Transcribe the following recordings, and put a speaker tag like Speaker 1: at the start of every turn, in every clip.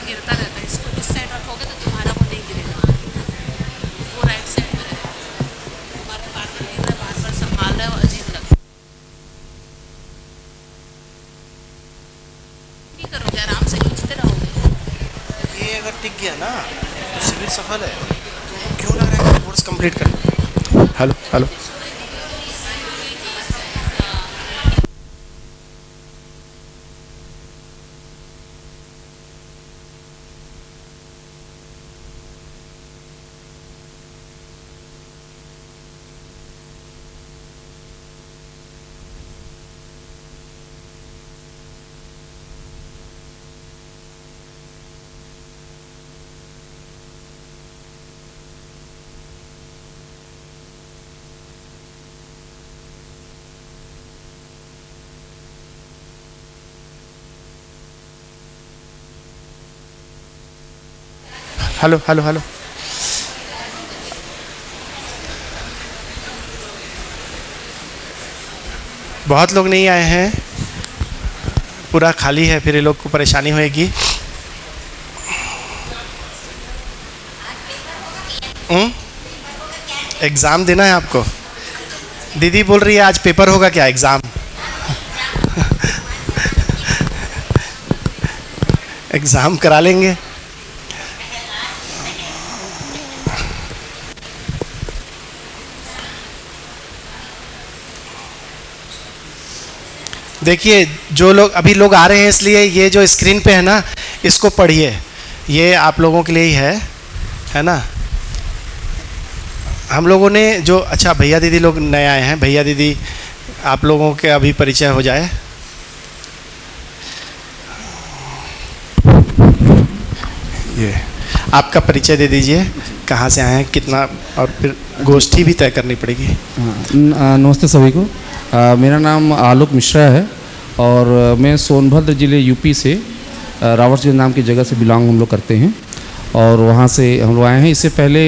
Speaker 1: गिरता रहता है, इसको इस साइड रखोगे तो तुम्हारा वो नहीं गिरेगा, वो राइट साइड में रहेगा। तुम्हारे बार बार गिर रहा है, बार बार संभाल रहा है, वो अजीब लगता है। नहीं करोगे, आराम से खींचते रहोगे।
Speaker 2: ये अगर टिक गया ना तो शिविर सफल है। तो क्यों लग रहा है कोर्स कंप्लीट करना। Hello hello. Hello hello hello. बहुत लोग नहीं आए हैं, पूरा खाली है, फिर ये लोग को परेशानी होएगी। एग्ज़ाम देना है आपको। दीदी बोल रही है आज पेपर होगा क्या, एग्ज़ाम। एग्ज़ाम करा लेंगे। देखिए जो लोग अभी लोग आ रहे हैं, इसलिए ये जो स्क्रीन पे है ना, इसको पढ़िए, ये आप लोगों के लिए ही है ना। हम लोगों ने जो, अच्छा भैया दीदी लोग नए आए हैं, भैया दीदी आप लोगों के अभी परिचय हो जाए। ये आपका परिचय दे दीजिए, कहाँ से आए हैं, कितना, और फिर गोष्ठी भी तय करनी पड़ेगी।
Speaker 3: नमस्ते सभी को। मेरा नाम आलोक मिश्रा है और मैं सोनभद्र ज़िले यूपी से रावटगंज नाम की जगह से बिलोंग हम लोग करते हैं और वहाँ से हम लोग आए हैं। इससे पहले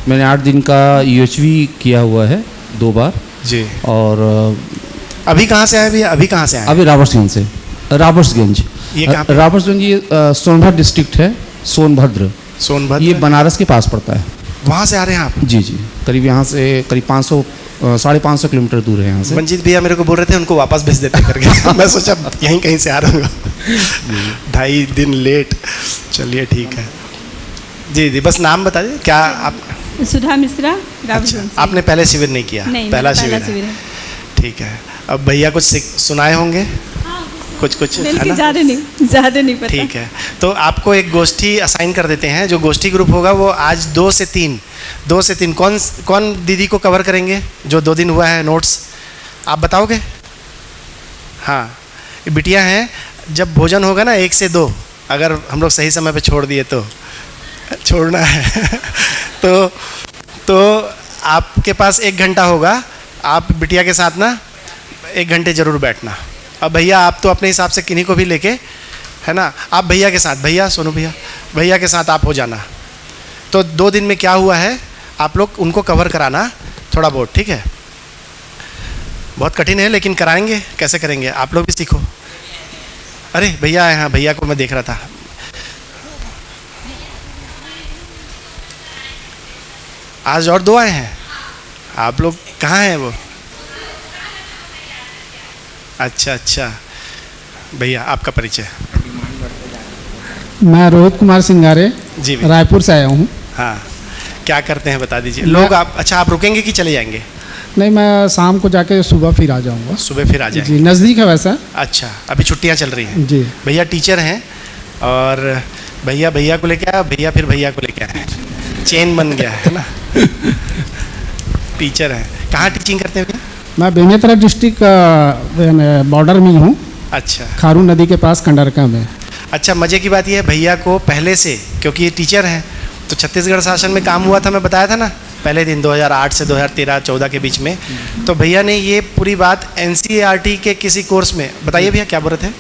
Speaker 3: मैंने 8 दिन का यूएचवी किया हुआ है 2 बार
Speaker 2: जी।
Speaker 3: और
Speaker 2: अभी कहाँ से आए भैया, अभी कहाँ से आए?
Speaker 3: अभी रावटगंज से। रावटगंज
Speaker 2: ये कहाँ पे?
Speaker 3: रावटगंज ये सोनभद्र डिस्ट्रिक्ट है, सोनभद्र।
Speaker 2: सोनभद्र
Speaker 3: ये बनारस के पास पड़ता है।
Speaker 2: वहाँ से आ रहे हैं आप?
Speaker 3: जी जी, करीब यहाँ से करीब 500-550 किलोमीटर दूर है यहाँ से।
Speaker 2: मंजीत भैया मेरे को बोल रहे थे उनको वापस भेज देते करके। मैं सोचा यहीं कहीं से आ रहा हूँ। 2.5 दिन लेट। चलिए ठीक है जी। जी बस नाम बता दीजिए क्या आप?
Speaker 4: सुधा मिश्रा।
Speaker 2: अच्छा, आपने पहले शिविर नहीं किया?
Speaker 4: नहीं,
Speaker 2: पहला शिविर है। ठीक है, अब भैया कुछ सुनाए होंगे कुछ है ना?
Speaker 4: ज़्यादा नहीं पता।
Speaker 2: ठीक है, तो आपको एक गोष्ठी असाइन कर देते हैं। जो गोष्ठी ग्रुप होगा वो आज 2 से 3 कौन दीदी को कवर करेंगे जो 2 दिन हुआ है नोट्स, आप बताओगे? हाँ, बिटिया हैं। जब भोजन होगा ना 1 से 2, अगर हम लोग सही समय पे छोड़ दिए तो छोड़ना है। तो आपके पास 1 घंटा होगा, आप बिटिया के साथ ना 1 घंटे ज़रूर बैठना। अब भैया आप तो अपने हिसाब से किन्हीं को भी लेके, है ना, आप भैया के साथ, भैया सोनू भैया के साथ आप हो जाना। तो 2 दिन में क्या हुआ है आप लोग उनको कवर कराना थोड़ा बहुत, ठीक है? बहुत कठिन है लेकिन कराएंगे। कैसे करेंगे आप लोग भी सीखो। अरे भैया आए, हाँ भैया को मैं देख रहा था। आज और 2 आए हैं। आप लोग कहाँ हैं वो? अच्छा, भैया आपका परिचय?
Speaker 5: मैं रोहित कुमार सिंगारे
Speaker 2: जी,
Speaker 5: रायपुर से आया हूँ।
Speaker 2: हाँ, क्या करते हैं बता दीजिए। लोग आप, अच्छा आप रुकेंगे कि चले जाएंगे?
Speaker 5: नहीं, मैं शाम को जाके सुबह फिर आ जाऊँगा।
Speaker 2: सुबह फिर आ जाएंगे?
Speaker 5: जी, नज़दीक है वैसा।
Speaker 2: अच्छा, अभी छुट्टियाँ चल रही हैं?
Speaker 5: जी।
Speaker 2: भैया टीचर हैं और भैया को लेके आया, भैया फिर भैया को लेके आए, चेन बन गया है ना। टीचर हैं, कहाँ टीचिंग करते हैं भैया?
Speaker 5: मैं बेमेतरा डिस्ट्रिक्ट बॉर्डर में हूँ।
Speaker 2: अच्छा,
Speaker 5: खारू नदी के पास कंडरका में।
Speaker 2: अच्छा, मज़े की बात यह है भैया को पहले से, क्योंकि ये टीचर हैं तो छत्तीसगढ़ शासन में काम हुआ था, मैं बताया था ना पहले दिन 2008 से 2013-14 के बीच में। तो भैया ने ये पूरी बात NCERT के किसी कोर्स में, बताइए भैया क्या बोल रहे थे?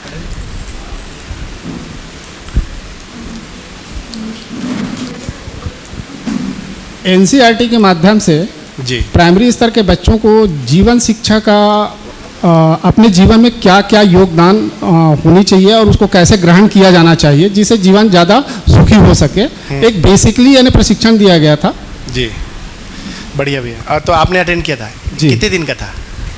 Speaker 5: NCERT के माध्यम से
Speaker 2: जी
Speaker 5: प्राइमरी स्तर के बच्चों को जीवन शिक्षा का अपने जीवन में क्या क्या योगदान होनी चाहिए और उसको कैसे ग्रहण किया जाना चाहिए जिससे जीवन ज़्यादा सुखी हो सके, एक बेसिकली यानी प्रशिक्षण दिया गया था।
Speaker 2: जी, बढ़िया भैया। और तो आपने अटेंड किया था?
Speaker 5: जी।
Speaker 2: कितने दिन का था?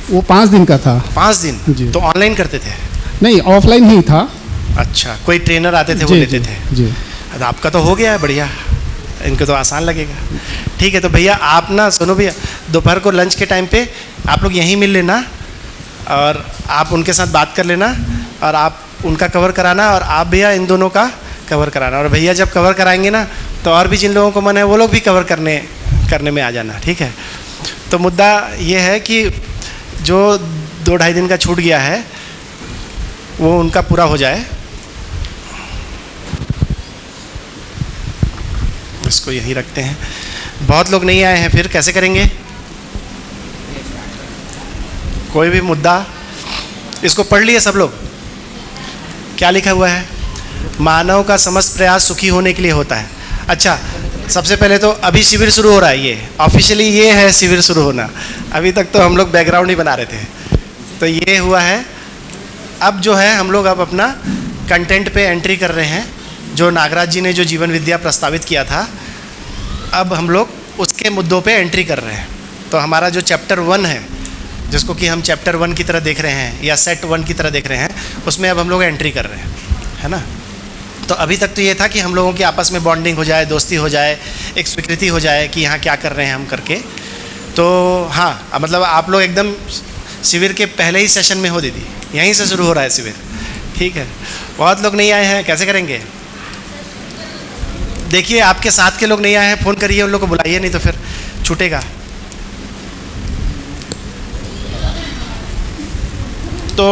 Speaker 5: वो 5 दिन का था।
Speaker 2: 5 दिन?
Speaker 5: जी।
Speaker 2: तो ऑनलाइन करते थे?
Speaker 5: नहीं, ऑफलाइन ही था।
Speaker 2: अच्छा, कोई ट्रेनर आते थे वो
Speaker 5: जी,
Speaker 2: लेते
Speaker 5: जी,
Speaker 2: थे?
Speaker 5: जी।
Speaker 2: तो आपका तो हो गया है, बढ़िया। इनको तो आसान लगेगा। ठीक है, तो भैया आप ना सुनो भैया, दोपहर को लंच के टाइम पे आप लोग यहीं मिल लेना और आप उनके साथ बात कर लेना और आप उनका कवर कराना और आप भैया इन दोनों का कवर कराना। और भैया जब कवर कराएंगे ना तो और भी जिन लोगों को मन है वो लोग भी कवर करने में आ जाना। ठीक है, तो मुद्दा ये है कि जो 2-2.5 दिन का छूट गया है वो उनका पूरा हो जाए। इसको यहीं रखते हैं। बहुत लोग नहीं आए हैं, फिर कैसे करेंगे? कोई भी मुद्दा, इसको पढ़ लिए सब लोग? क्या लिखा हुआ है? मानव का समस्त प्रयास सुखी होने के लिए होता है। अच्छा, सबसे पहले तो अभी शिविर शुरू हो रहा है, ये ऑफिशियली ये है शिविर शुरू होना। अभी तक तो हम लोग बैकग्राउंड ही बना रहे थे, तो ये हुआ है। अब जो है हम लोग अब अपना कंटेंट पे एंट्री कर रहे हैं। जो नागराज जी ने जो जीवन विद्या प्रस्तावित किया था, अब हम लोग उसके मुद्दों पे एंट्री कर रहे हैं। तो हमारा जो चैप्टर 1 है, जिसको कि हम चैप्टर 1 की तरह देख रहे हैं या सेट 1 की तरह देख रहे हैं, उसमें अब हम लोग एंट्री कर रहे हैं, है ना। तो अभी तक तो ये था कि हम लोगों की आपस में बॉन्डिंग हो जाए, दोस्ती हो जाए, एक स्वीकृति हो जाए कि यहाँ क्या कर रहे हैं हम करके। तो हाँ, मतलब आप लोग एकदम शिविर के पहले ही सेशन में हो दीदी, यहीं से शुरू हो रहा है शिविर। ठीक है, बहुत लोग नहीं आए हैं, कैसे करेंगे? देखिए, आपके साथ के लोग नहीं आए हैं, फ़ोन करिए उन लोग को, बुलाइए, नहीं तो फिर छूटेगा। तो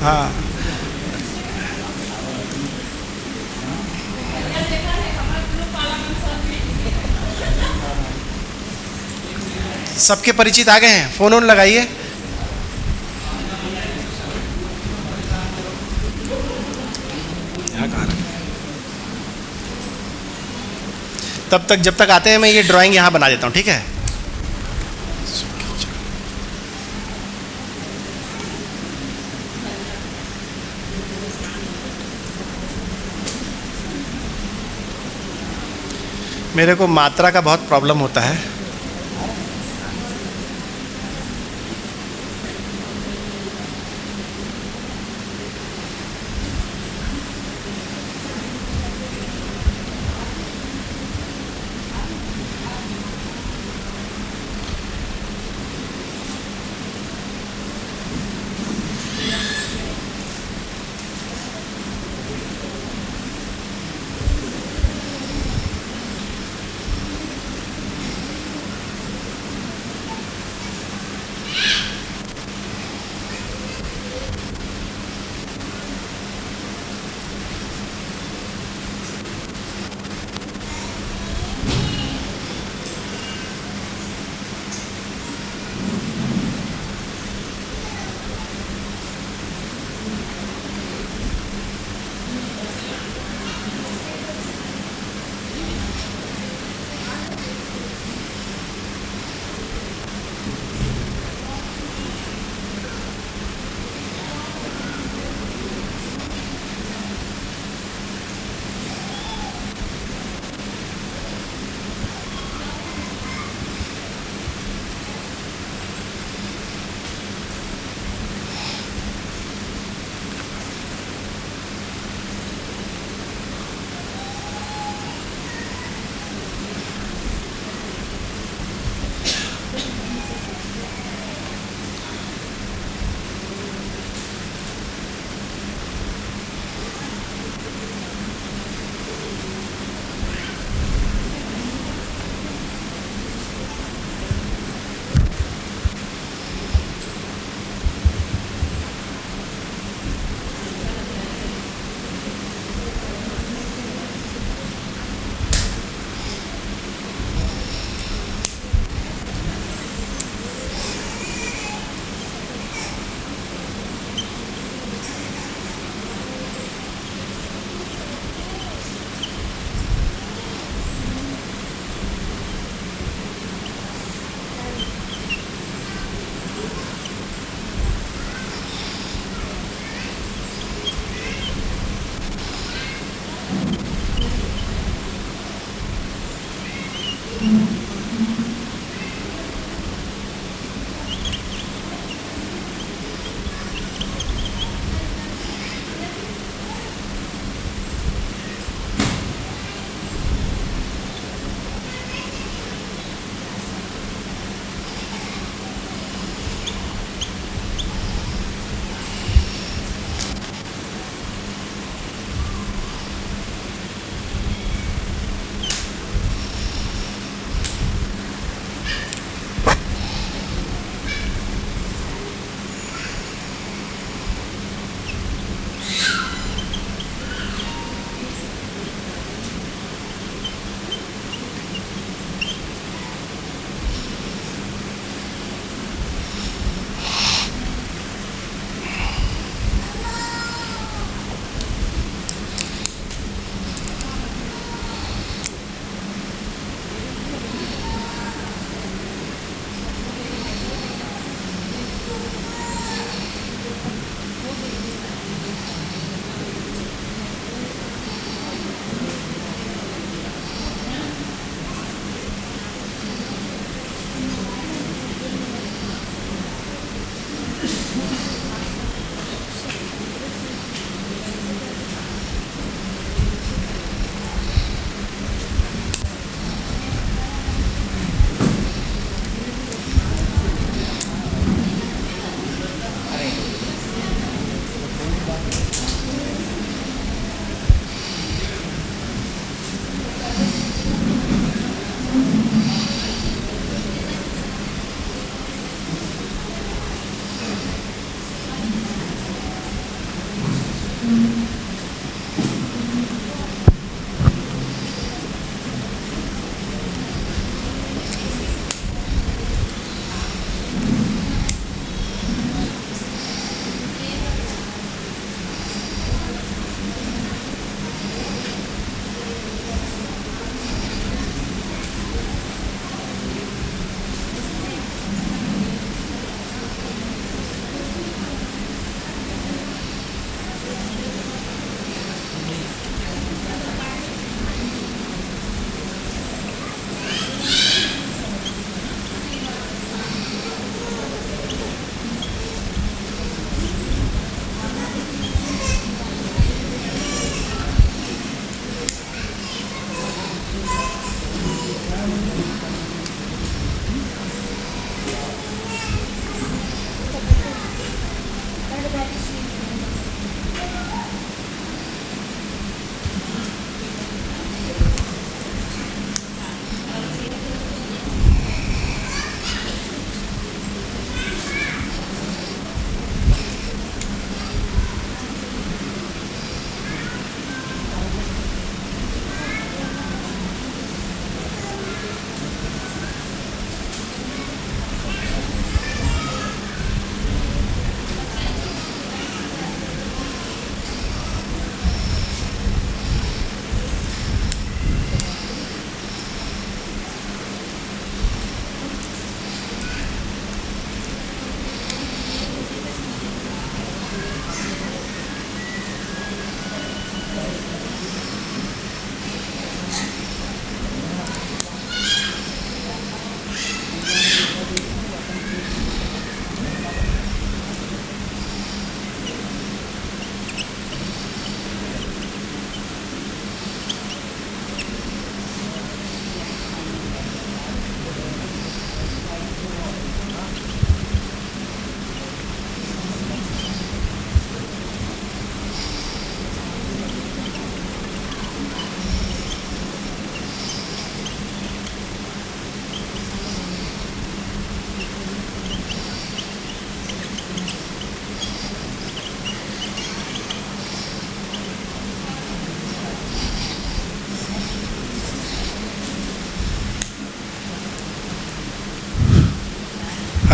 Speaker 2: हाँ, सबके परिचित आ गए हैं, फ़ोन ऑन लगाइए। तब तक जब तक आते हैं मैं ये ड्राइंग यहाँ बना देता हूँ, ठीक है। मेरे को मात्रा का बहुत प्रॉब्लम होता है।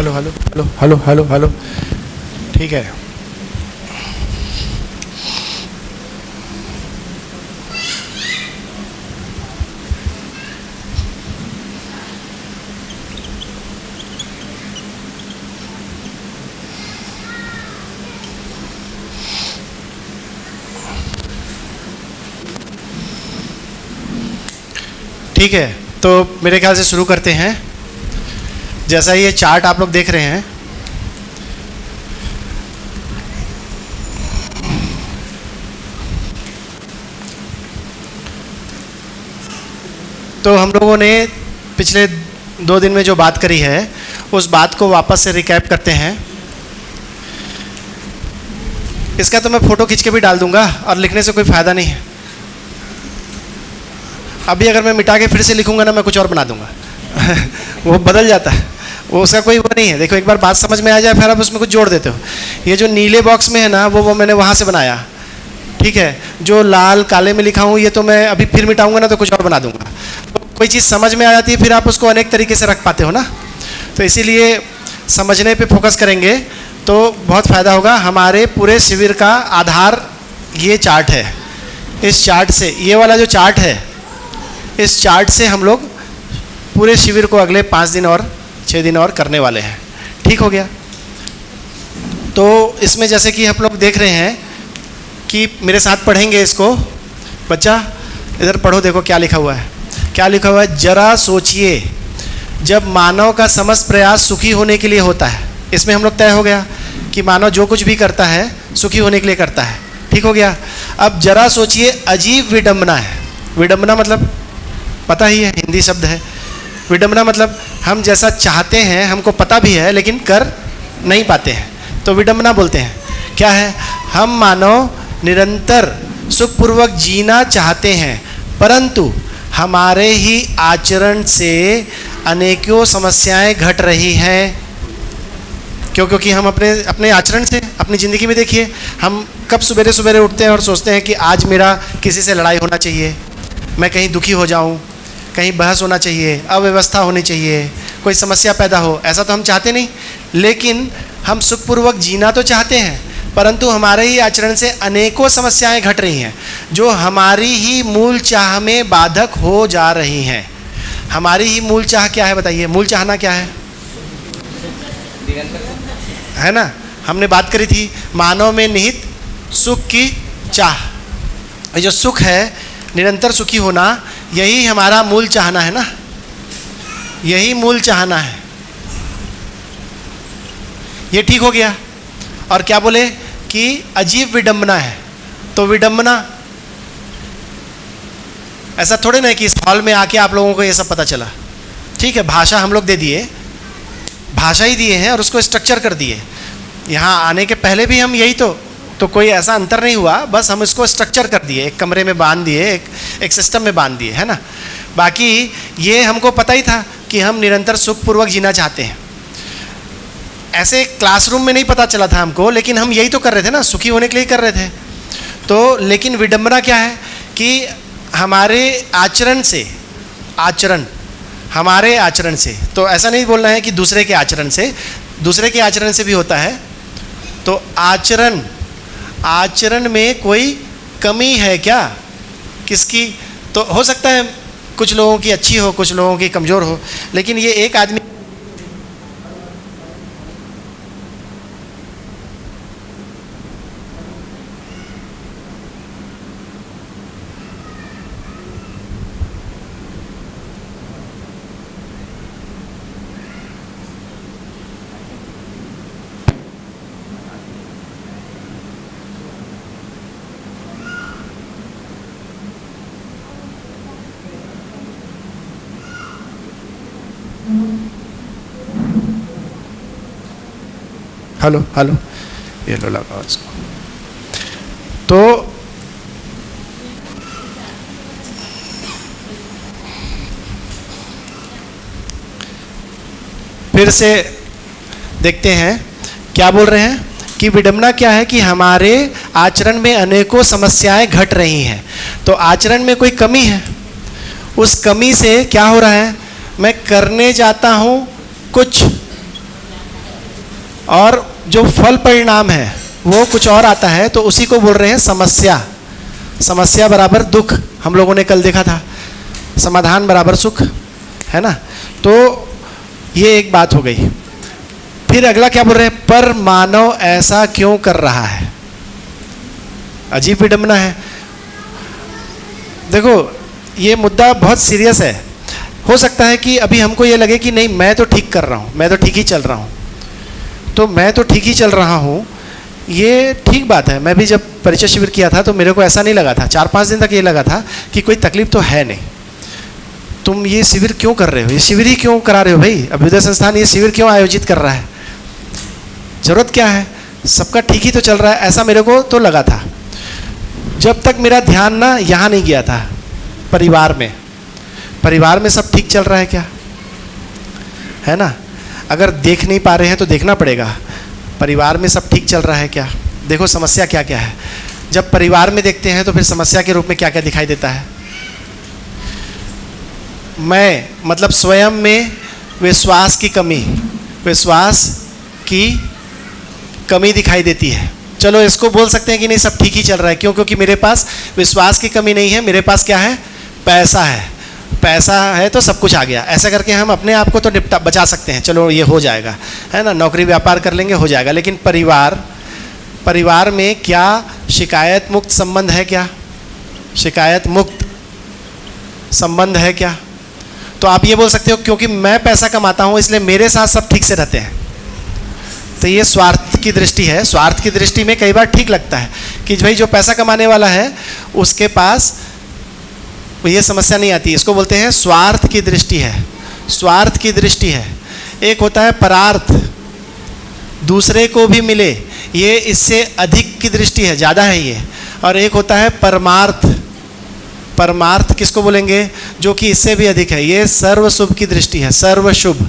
Speaker 2: Hello hello hello hello hello hello, ठीक है। ठीक है, तो मेरे ख्याल से शुरू करते हैं। जैसा ये चार्ट आप लोग देख रहे हैं, तो हम लोगों ने पिछले 2 दिन में जो बात करी है उस बात को वापस से रिकैप करते हैं। इसका तो मैं फ़ोटो खींच के भी डाल दूंगा और लिखने से कोई फ़ायदा नहीं है। अभी अगर मैं मिटा के फिर से लिखूंगा ना, मैं कुछ और बना दूंगा वो बदल जाता है, वो उसका कोई वो नहीं है। देखो, एक बार बात समझ में आ जाए फिर आप उसमें कुछ जोड़ देते हो। ये जो नीले बॉक्स में है ना, वो मैंने वहाँ से बनाया, ठीक है। जो लाल काले में लिखा हूँ ये तो मैं अभी फिर मिटाऊंगा ना तो कुछ और बना दूंगा। तो कोई चीज़ समझ में आ जाती है फिर आप उसको अनेक तरीके से रख पाते हो ना। तो इसीलिए समझने पे फोकस करेंगे तो बहुत फ़ायदा होगा। हमारे पूरे शिविर का आधार ये चार्ट है। इस चार्ट से, ये वाला जो चार्ट है, इस चार्ट से हम लोग पूरे शिविर को अगले 5 दिन और 6 दिन और करने वाले हैं। ठीक हो गया। तो इसमें जैसे कि हम लोग देख रहे हैं कि मेरे साथ पढ़ेंगे इसको। बच्चा इधर पढ़ो, देखो क्या लिखा हुआ है। क्या लिखा हुआ है? जरा सोचिए, जब मानव का समस्त प्रयास सुखी होने के लिए होता है। इसमें हम लोग तय हो गया कि मानव जो कुछ भी करता है सुखी होने के लिए करता है। ठीक हो गया। अब जरा सोचिए, अजीब विडंबना है। विडंबना मतलब पता ही है, हिंदी शब्द है। विडंबना मतलब हम जैसा चाहते हैं, हमको पता भी है लेकिन कर नहीं पाते हैं, तो विडंबना बोलते हैं। क्या है? हम मानव निरंतर सुखपूर्वक जीना चाहते हैं, परंतु हमारे ही आचरण से अनेकों समस्याएं घट रही हैं। क्योंकि हम अपने आचरण से अपनी ज़िंदगी में देखिए, हम कब सवेरे सवेरे उठते हैं और सोचते हैं कि आज मेरा किसी से लड़ाई होना चाहिए, मैं कहीं दुखी हो जाऊं, कहीं बहस होना चाहिए, अव्यवस्था होनी चाहिए, कोई समस्या पैदा हो। ऐसा तो हम चाहते नहीं, लेकिन हम सुखपूर्वक जीना तो चाहते हैं, परंतु हमारे ही आचरण से अनेकों समस्याएं घट रही हैं जो हमारी ही मूल चाह में बाधक हो जा रही हैं। हमारी ही मूल चाह क्या है बताइए? मूल चाहना क्या है ना? हमने बात करी थी मानव में निहित सुख की चाह। ये जो सुख है, निरंतर सुखी होना, यही हमारा मूल चाहना है ना, यही मूल चाहना है। ये ठीक हो गया। और क्या बोले कि अजीब विडंबना है। तो विडंबना ऐसा थोड़े ना है कि इस हॉल में आके आप लोगों को ये सब पता चला। ठीक है, भाषा हम लोग दे दिए, भाषा ही दिए हैं और उसको स्ट्रक्चर कर दिए। यहाँ आने के पहले भी हम यही तो कोई ऐसा अंतर नहीं हुआ, बस हम इसको स्ट्रक्चर कर दिए, एक कमरे में बांध दिए, एक सिस्टम में बांध दिए, है ना। बाकी ये हमको पता ही था कि हम निरंतर सुखपूर्वक जीना चाहते हैं। ऐसे क्लासरूम में नहीं पता चला था हमको, लेकिन हम यही तो कर रहे थे ना, सुखी होने के लिए कर रहे थे। तो लेकिन विडंबना क्या है कि हमारे आचरण से, हमारे आचरण से, तो ऐसा नहीं बोलना है कि दूसरे के आचरण से, दूसरे के आचरण से भी होता है। तो आचरण में कोई कमी है क्या किसकी? तो हो सकता है कुछ लोगों की अच्छी हो, कुछ लोगों की कमज़ोर हो, लेकिन ये एक आदमी हेलो ये लो लगाओ इसको। तो फिर से देखते हैं क्या बोल रहे हैं कि विडंबना क्या है कि हमारे आचरण में अनेकों समस्याएं घट रही हैं। तो आचरण में कोई कमी है, उस कमी से क्या हो रहा है, मैं करने जाता हूं कुछ और जो फल परिणाम है वो कुछ और आता है, तो उसी को बोल रहे हैं समस्या। समस्या बराबर दुख, हम लोगों ने कल देखा था। समाधान बराबर सुख, है ना। तो ये एक बात हो गई। फिर अगला क्या बोल रहे हैं, पर मानव ऐसा क्यों कर रहा है। अजीब विडंबना है। देखो ये मुद्दा बहुत सीरियस है। हो सकता है कि अभी हमको ये लगे कि नहीं मैं तो ठीक कर रहा हूँ, मैं तो ठीक ही चल रहा हूँ, तो मैं तो ठीक ही चल रहा हूँ, ये ठीक बात है। मैं भी जब परिचय शिविर किया था तो मेरे को ऐसा नहीं लगा था, 4-5 दिन तक ये लगा था कि कोई तकलीफ तो है नहीं। तुम ये शिविर क्यों कर रहे हो, ये शिविर ही क्यों करा रहे हो भाई, अभ्युदय संस्थान ये शिविर क्यों आयोजित कर रहा है, जरूरत क्या है, सबका ठीक ही तो चल रहा है, ऐसा मेरे को तो लगा था। जब तक मेरा ध्यान ना यहाँ नहीं गया था, परिवार में सब ठीक चल रहा है क्या, है ना। अगर देख नहीं पा रहे हैं तो देखना पड़ेगा, परिवार में सब ठीक चल रहा है क्या। देखो समस्या क्या क्या है, जब परिवार में देखते हैं तो फिर समस्या के रूप में क्या क्या दिखाई देता है। मैं मतलब स्वयं में विश्वास की कमी दिखाई देती है। चलो इसको बोल सकते हैं कि नहीं सब ठीक ही चल रहा है, क्यों, क्योंकि मेरे पास विश्वास की कमी नहीं है, मेरे पास क्या है, पैसा है। पैसा है तो सब कुछ आ गया, ऐसा करके हम अपने आप को तो बचा सकते हैं, चलो ये हो जाएगा, है ना, नौकरी व्यापार कर लेंगे हो जाएगा। लेकिन परिवार में क्या शिकायत मुक्त संबंध है क्या, शिकायत मुक्त संबंध है क्या। तो आप ये बोल सकते हो क्योंकि मैं पैसा कमाता हूँ इसलिए मेरे साथ सब ठीक से रहते हैं, तो ये स्वार्थ की दृष्टि है। स्वार्थ की दृष्टि में कई बार ठीक लगता है कि भाई जो पैसा कमाने वाला है उसके पास ये समस्या नहीं आती, इसको बोलते हैं स्वार्थ की दृष्टि है। स्वार्थ की दृष्टि है। एक होता है परार्थ, दूसरे को भी मिले, ये इससे अधिक की दृष्टि है, ज़्यादा है ये। और एक होता है परमार्थ। परमार्थ किसको बोलेंगे, जो कि इससे भी अधिक है, ये सर्वशुभ की दृष्टि है, सर्वशुभ।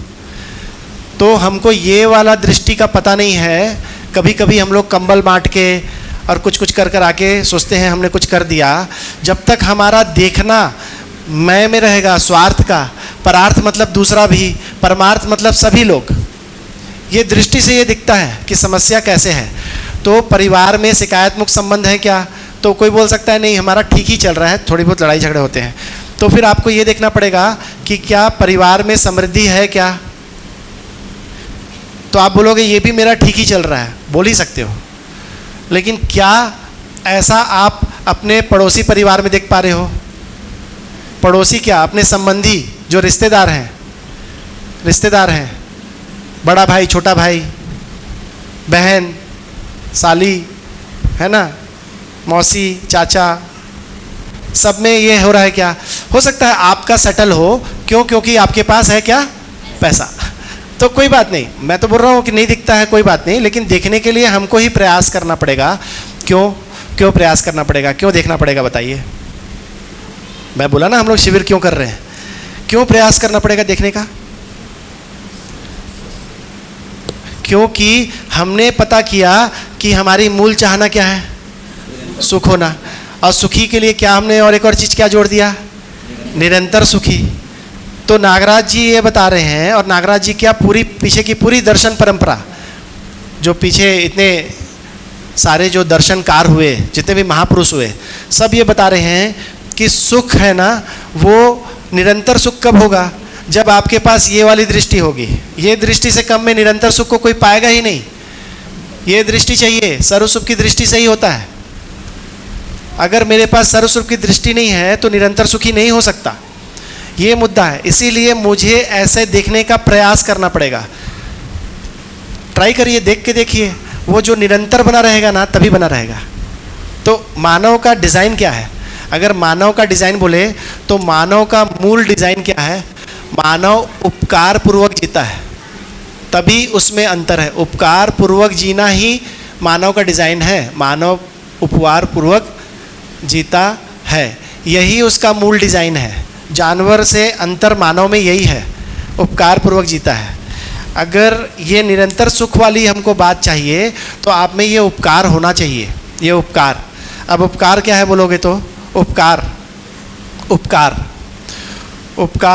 Speaker 2: तो हमको ये वाला दृष्टि का पता नहीं है। कभी कभी हम लोग कंबल बांट के और कुछ कर आके सोचते हैं हमने कुछ कर दिया। जब तक हमारा देखना मैं में रहेगा स्वार्थ का, परार्थ मतलब दूसरा भी, परमार्थ मतलब सभी लोग, ये दृष्टि से ये दिखता है कि समस्या कैसे है। तो परिवार में शिकायत मुक्त संबंध है क्या, तो कोई बोल सकता है नहीं हमारा ठीक ही चल रहा है, थोड़ी बहुत लड़ाई झगड़े होते हैं। तो फिर आपको ये देखना पड़ेगा कि क्या परिवार में समृद्धि है क्या। तो आप बोलोगे ये भी मेरा ठीक ही चल रहा है, बोल ही सकते हो, लेकिन क्या ऐसा आप अपने पड़ोसी परिवार में देख पा रहे हो। पड़ोसी क्या, अपने संबंधी जो रिश्तेदार हैं, बड़ा भाई, छोटा भाई, बहन, साली, है ना, मौसी, चाचा, सब में ये हो रहा है क्या। हो सकता है आपका सेटल हो, क्यों, क्योंकि आपके पास है क्या, पैसा। तो कोई बात नहीं, मैं तो बोल रहा हूँ कि नहीं दिखता है, कोई बात नहीं, लेकिन देखने के लिए हमको ही प्रयास करना पड़ेगा। क्यों प्रयास करना पड़ेगा, क्यों देखना पड़ेगा, बताइए। मैं बोला ना हम लोग शिविर क्यों कर रहे हैं, क्यों प्रयास करना पड़ेगा देखने का। क्योंकि हमने पता किया कि हमारी मूल चाहना क्या है, सुख होना। और सुखी के लिए क्या हमने और एक और चीज़ क्या जोड़ दिया, निरंतर सुखी। तो नागराज जी ये बता रहे हैं, और नागराज जी क्या पूरी पीछे की पूरी दर्शन परंपरा, जो पीछे इतने सारे जो दर्शनकार हुए, जितने भी महापुरुष हुए, सब ये बता रहे हैं कि सुख है ना, वो निरंतर सुख कब होगा, जब आपके पास ये वाली दृष्टि होगी। ये दृष्टि से कम में निरंतर सुख को कोई पाएगा ही नहीं। ये दृष्टि चाहिए, सर्वसुख की दृष्टि से ही होता है। अगर मेरे पास सर्वसुख की दृष्टि नहीं है तो निरंतर सुखी नहीं हो सकता। ये मुद्दा है, इसीलिए मुझे ऐसे देखने का प्रयास करना पड़ेगा। ट्राई करिए, देख के देखिए, वो जो निरंतर बना रहेगा ना तभी बना रहेगा। तो मानव का डिज़ाइन क्या है, अगर मानव का डिज़ाइन बोले तो मानव का मूल डिज़ाइन क्या है, मानव उपकार पूर्वक जीता है, तभी उसमें अंतर है। उपकार पूर्वक जीना ही मानव का डिज़ाइन है, मानव उपकार पूर्वक जीता है, यही उसका मूल डिज़ाइन है। जानवर से अंतर मानव में यही है, उपकार पूर्वक जीता है। अगर ये निरंतर सुख वाली हमको बात चाहिए तो आप में ये उपकार होना चाहिए, ये उपकार। अब उपकार क्या है बोलोगे तो, उपकार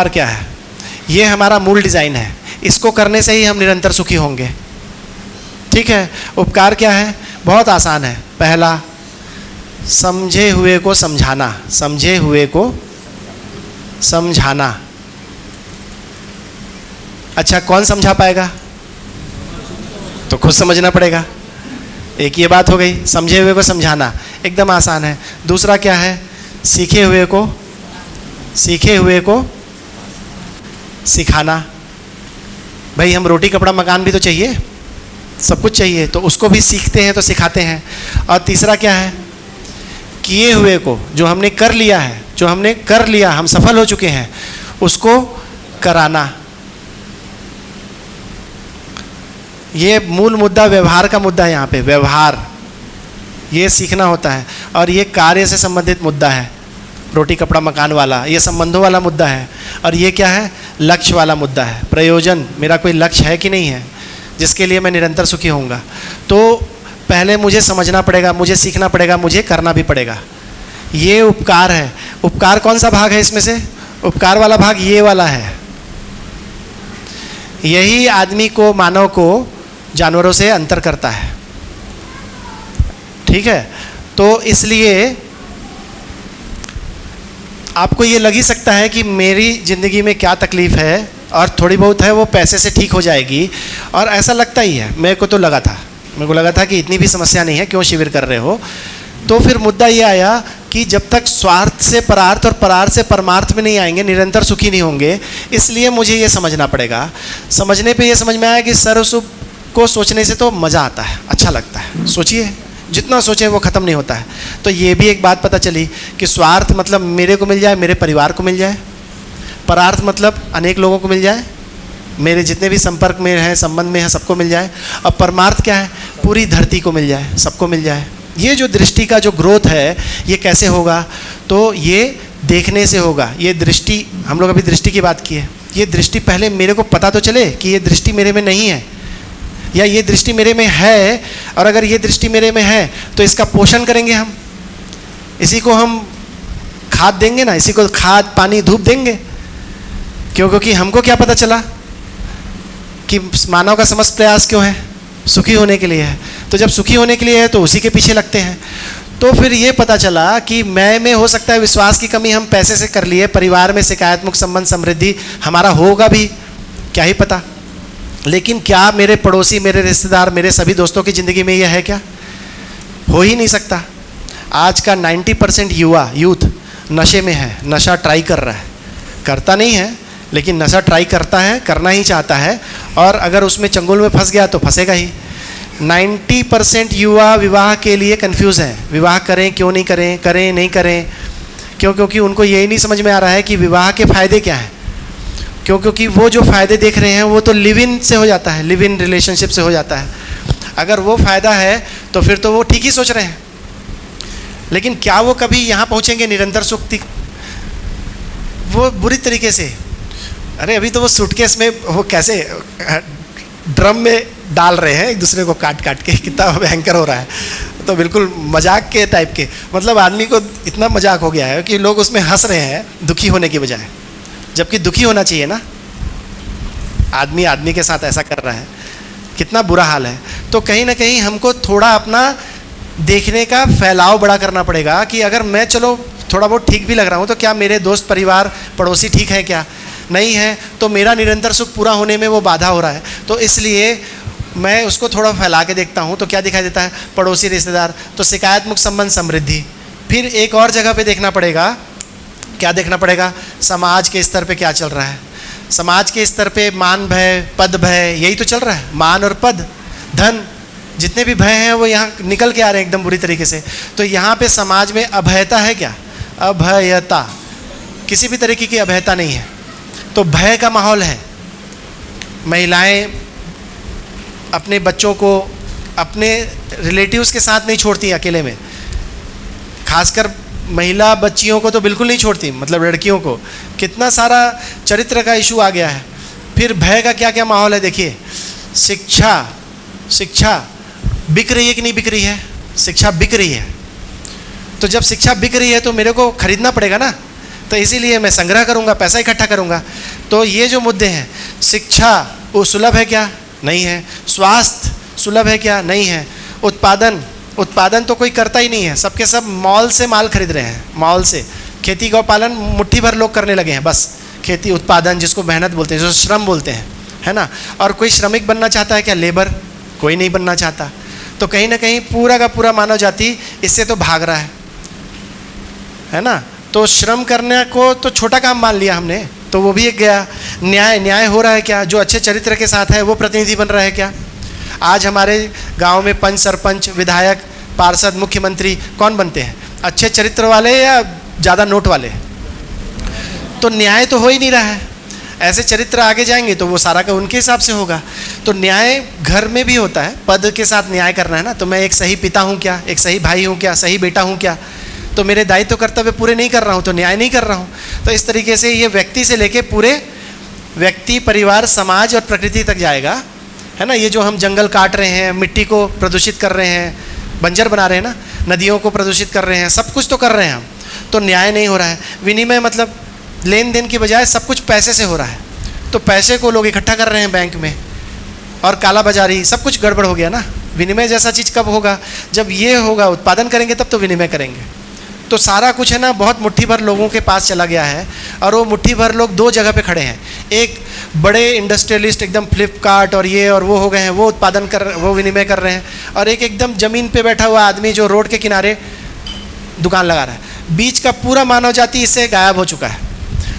Speaker 2: क्या है, ये हमारा मूल डिज़ाइन है। इसको करने से ही हम निरंतर सुखी होंगे। ठीक है। उपकार क्या है? बहुत आसान है। पहला, समझे हुए को समझाना, समझे हुए को समझाना। अच्छा, कौन समझा पाएगा? तो खुद समझना पड़ेगा। एक ये बात हो गई, समझे हुए को समझाना, एकदम आसान है। दूसरा क्या है? सीखे हुए को सिखाना। भाई हम रोटी कपड़ा मकान भी तो चाहिए, सब कुछ चाहिए, तो उसको भी सीखते हैं तो सिखाते हैं। और तीसरा क्या है? किए हुए को, जो हमने कर लिया है, जो हमने कर लिया, हम सफल हो चुके हैं, उसको कराना। ये मूल मुद्दा व्यवहार का मुद्दा है। यहाँ पे व्यवहार, ये सीखना होता है। और ये कार्य से संबंधित मुद्दा है, रोटी कपड़ा मकान वाला, ये संबंधों वाला मुद्दा है। और ये क्या है? लक्ष्य वाला मुद्दा है। प्रयोजन, मेरा कोई लक्ष्य है कि नहीं है जिसके लिए मैं निरंतर सुखी होऊंगा। तो पहले मुझे समझना पड़ेगा, मुझे सीखना पड़ेगा, मुझे करना भी पड़ेगा। ये उपकार है। उपकार कौन सा भाग है इसमें से? उपकार वाला भाग ये वाला है। यही आदमी को, मानव को जानवरों से अंतर करता है। ठीक है। तो इसलिए आपको ये लग ही सकता है कि मेरी ज़िंदगी में क्या तकलीफ़ है, और थोड़ी बहुत है वो पैसे से ठीक हो जाएगी, और ऐसा लगता ही है। मेरे को तो लगा था, मेरे को लगा था कि इतनी भी समस्या नहीं है, क्यों शिविर कर रहे हो। तो फिर मुद्दा ये आया कि जब तक स्वार्थ से परार्थ और परार्थ से परमार्थ में नहीं आएंगे, निरंतर सुखी नहीं होंगे। इसलिए मुझे ये समझना पड़ेगा। समझने पे ये समझ में आया कि सर्वसुख को सोचने से तो मज़ा आता है, अच्छा लगता है। सोचिए, जितना सोचे वो ख़त्म नहीं होता है। तो ये भी एक बात पता चली कि स्वार्थ मतलब मेरे को मिल जाए, मेरे परिवार को मिल जाए। परार्थ मतलब अनेक लोगों को मिल जाए, मेरे जितने भी संपर्क में हैं, संबंध में हैं, सबको मिल जाए। और परमार्थ क्या है? पूरी धरती को मिल जाए, सबको मिल जाए। ये जो दृष्टि का जो ग्रोथ है, ये कैसे होगा? तो ये देखने से होगा। ये दृष्टि, हम लोग अभी दृष्टि की बात की है, ये दृष्टि पहले मेरे को पता तो चले कि ये दृष्टि मेरे में नहीं है, या ये दृष्टि मेरे में है। और अगर ये दृष्टि मेरे में है तो इसका पोषण करेंगे हम, इसी को हम खाद देंगे ना, इसी को खाद पानी धूप देंगे। क्यों? क्योंकि हमको क्या पता चला कि मानव का समस्त प्रयास क्यों है? सुखी होने के लिए है। तो जब सुखी होने के लिए है तो उसी के पीछे लगते हैं। तो फिर ये पता चला कि मैं में हो सकता है विश्वास की कमी, हम पैसे से कर लिए। परिवार में शिकायत मुक्त संबंध समृद्धि हमारा होगा भी, क्या ही पता। लेकिन क्या मेरे पड़ोसी, मेरे रिश्तेदार, मेरे सभी दोस्तों की ज़िंदगी में यह है क्या? हो ही नहीं सकता। आज का 90% यूथ नशे में है, नशा ट्राई कर रहा है, करता नहीं है लेकिन नशा ट्राई करता है, करना ही चाहता है। और अगर उसमें चंगुल में फंस गया तो फंसेगा ही। 90% युवा विवाह के लिए कंफ्यूज हैं, विवाह करें क्यों नहीं करें, करें नहीं करें। क्यों? क्योंकि उनको यही नहीं समझ में आ रहा है कि विवाह के फ़ायदे क्या हैं। क्यों? क्योंकि वो जो फ़ायदे देख रहे हैं वो तो लिव इन से हो जाता है, लिव इन रिलेशनशिप से हो जाता है। अगर वो फ़ायदा है तो फिर तो वो ठीक ही सोच रहे हैं। लेकिन क्या वो कभी यहाँ पहुँचेंगे निरंतर सुख तक? वो बुरी तरीके से, अरे अभी तो वो सूटकेस में वो कैसे ड्रम में डाल रहे हैं एक दूसरे को काट काट के, कितना भयंकर हो रहा है। तो बिल्कुल मजाक के टाइप के, मतलब आदमी को इतना मजाक हो गया है कि लोग उसमें हंस रहे हैं दुखी होने की बजाय, जबकि दुखी होना चाहिए ना। आदमी आदमी के साथ ऐसा कर रहा है, कितना बुरा हाल है। तो कहीं ना कहीं हमको थोड़ा अपना देखने का फैलाव बड़ा करना पड़ेगा कि अगर मैं चलो थोड़ा बहुत ठीक भी लग रहा हूँ तो क्या मेरे दोस्त, परिवार, पड़ोसी ठीक है क्या? नहीं है तो मेरा निरंतर सुख पूरा होने में वो बाधा हो रहा है। तो इसलिए मैं उसको थोड़ा फैला के देखता हूँ तो क्या दिखाई देता है? पड़ोसी, रिश्तेदार, तो शिकायत मुक्त संबंध समृद्धि। फिर एक और जगह पे देखना पड़ेगा, क्या देखना पड़ेगा? समाज के स्तर पे क्या चल रहा है। समाज के स्तर पे मान भय, पद भय, यही तो चल रहा है। मान और पद, धन, जितने भी भय हैं वो यहाँ निकल के आ रहे हैं एकदम बुरी तरीके से। तो यहाँ पे समाज में अभयता है क्या? अभयता, किसी भी तरीके की अभयता नहीं है। तो भय का माहौल है। महिलाएं अपने बच्चों को अपने रिलेटिव्स के साथ नहीं छोड़ती अकेले में, खासकर महिला बच्चियों को तो बिल्कुल नहीं छोड़ती, मतलब लड़कियों को। कितना सारा चरित्र का इशू आ गया है। फिर भय का क्या क्या माहौल है देखिए। शिक्षा बिक रही है कि नहीं बिक रही है? शिक्षा बिक रही है। तो जब शिक्षा बिक रही है तो मेरे को खरीदना पड़ेगा ना, तो इसीलिए मैं संग्रह करूँगा, पैसा इकट्ठा करूँगा। तो ये जो मुद्दे हैं, शिक्षा वो सुलभ है क्या? नहीं है। स्वास्थ्य, सुलभ है क्या? नहीं है। उत्पादन तो कोई करता ही नहीं है, सबके सब मॉल से माल खरीद रहे हैं, मॉल से। खेती गौपालन मुट्ठी भर लोग करने लगे हैं बस, खेती उत्पादन जिसको मेहनत बोलते हैं, जो श्रम बोलते हैं, है ना। और कोई श्रमिक बनना चाहता है क्या? लेबर कोई नहीं बनना चाहता। तो कहीं ना कहीं पूरा का पूरा मानव जाति इससे तो भाग रहा है ना। तो श्रम करने को तो छोटा काम मान लिया हमने, तो वो भी एक गया। न्याय हो रहा है क्या? जो अच्छे चरित्र के साथ है वो प्रतिनिधि बन रहा है क्या? आज हमारे गांव में पंच, सरपंच, विधायक, पार्षद, मुख्यमंत्री कौन बनते हैं? अच्छे चरित्र वाले या ज़्यादा नोट वाले? तो न्याय तो हो ही नहीं रहा है। ऐसे चरित्र आगे जाएंगे तो वो सारा का उनके हिसाब से होगा। तो न्याय घर में भी होता है, पद के साथ न्याय करना है ना। तो मैं एक सही पिता हूँ क्या? एक सही भाई हूँ क्या? सही बेटा हूँ क्या? तो मेरे दायित्व कर्तव्य पूरे नहीं कर रहा हूँ तो न्याय नहीं कर रहा हूँ। तो इस तरीके से ये व्यक्ति से लेके पूरे व्यक्ति, परिवार, समाज और प्रकृति तक जाएगा, है ना। ये जो हम जंगल काट रहे हैं, मिट्टी को प्रदूषित कर रहे हैं, बंजर बना रहे हैं ना, नदियों को प्रदूषित कर रहे हैं, सब कुछ तो कर रहे हैं हम, तो न्याय नहीं हो रहा है। विनिमय मतलब लेन देन की बजाय सब कुछ पैसे से हो रहा है। तो पैसे को लोग इकट्ठा कर रहे हैं बैंक में, और काला बाजारी, सब कुछ गड़बड़ हो गया ना। विनिमय जैसा चीज़ कब होगा? जब ये होगा, उत्पादन करेंगे तब तो विनिमय करेंगे। तो सारा कुछ है ना बहुत मुट्ठी भर लोगों के पास चला गया है, और वो मुट्ठी भर लोग दो जगह पे खड़े हैं। एक बड़े इंडस्ट्रियलिस्ट एकदम फ्लिपकार्ट और ये और वो हो गए हैं, वो उत्पादन वो विनिमय कर रहे हैं, और एक एकदम ज़मीन पे बैठा हुआ आदमी जो रोड के किनारे दुकान लगा रहा है। बीच का पूरा मानव जाति इससे गायब हो चुका है।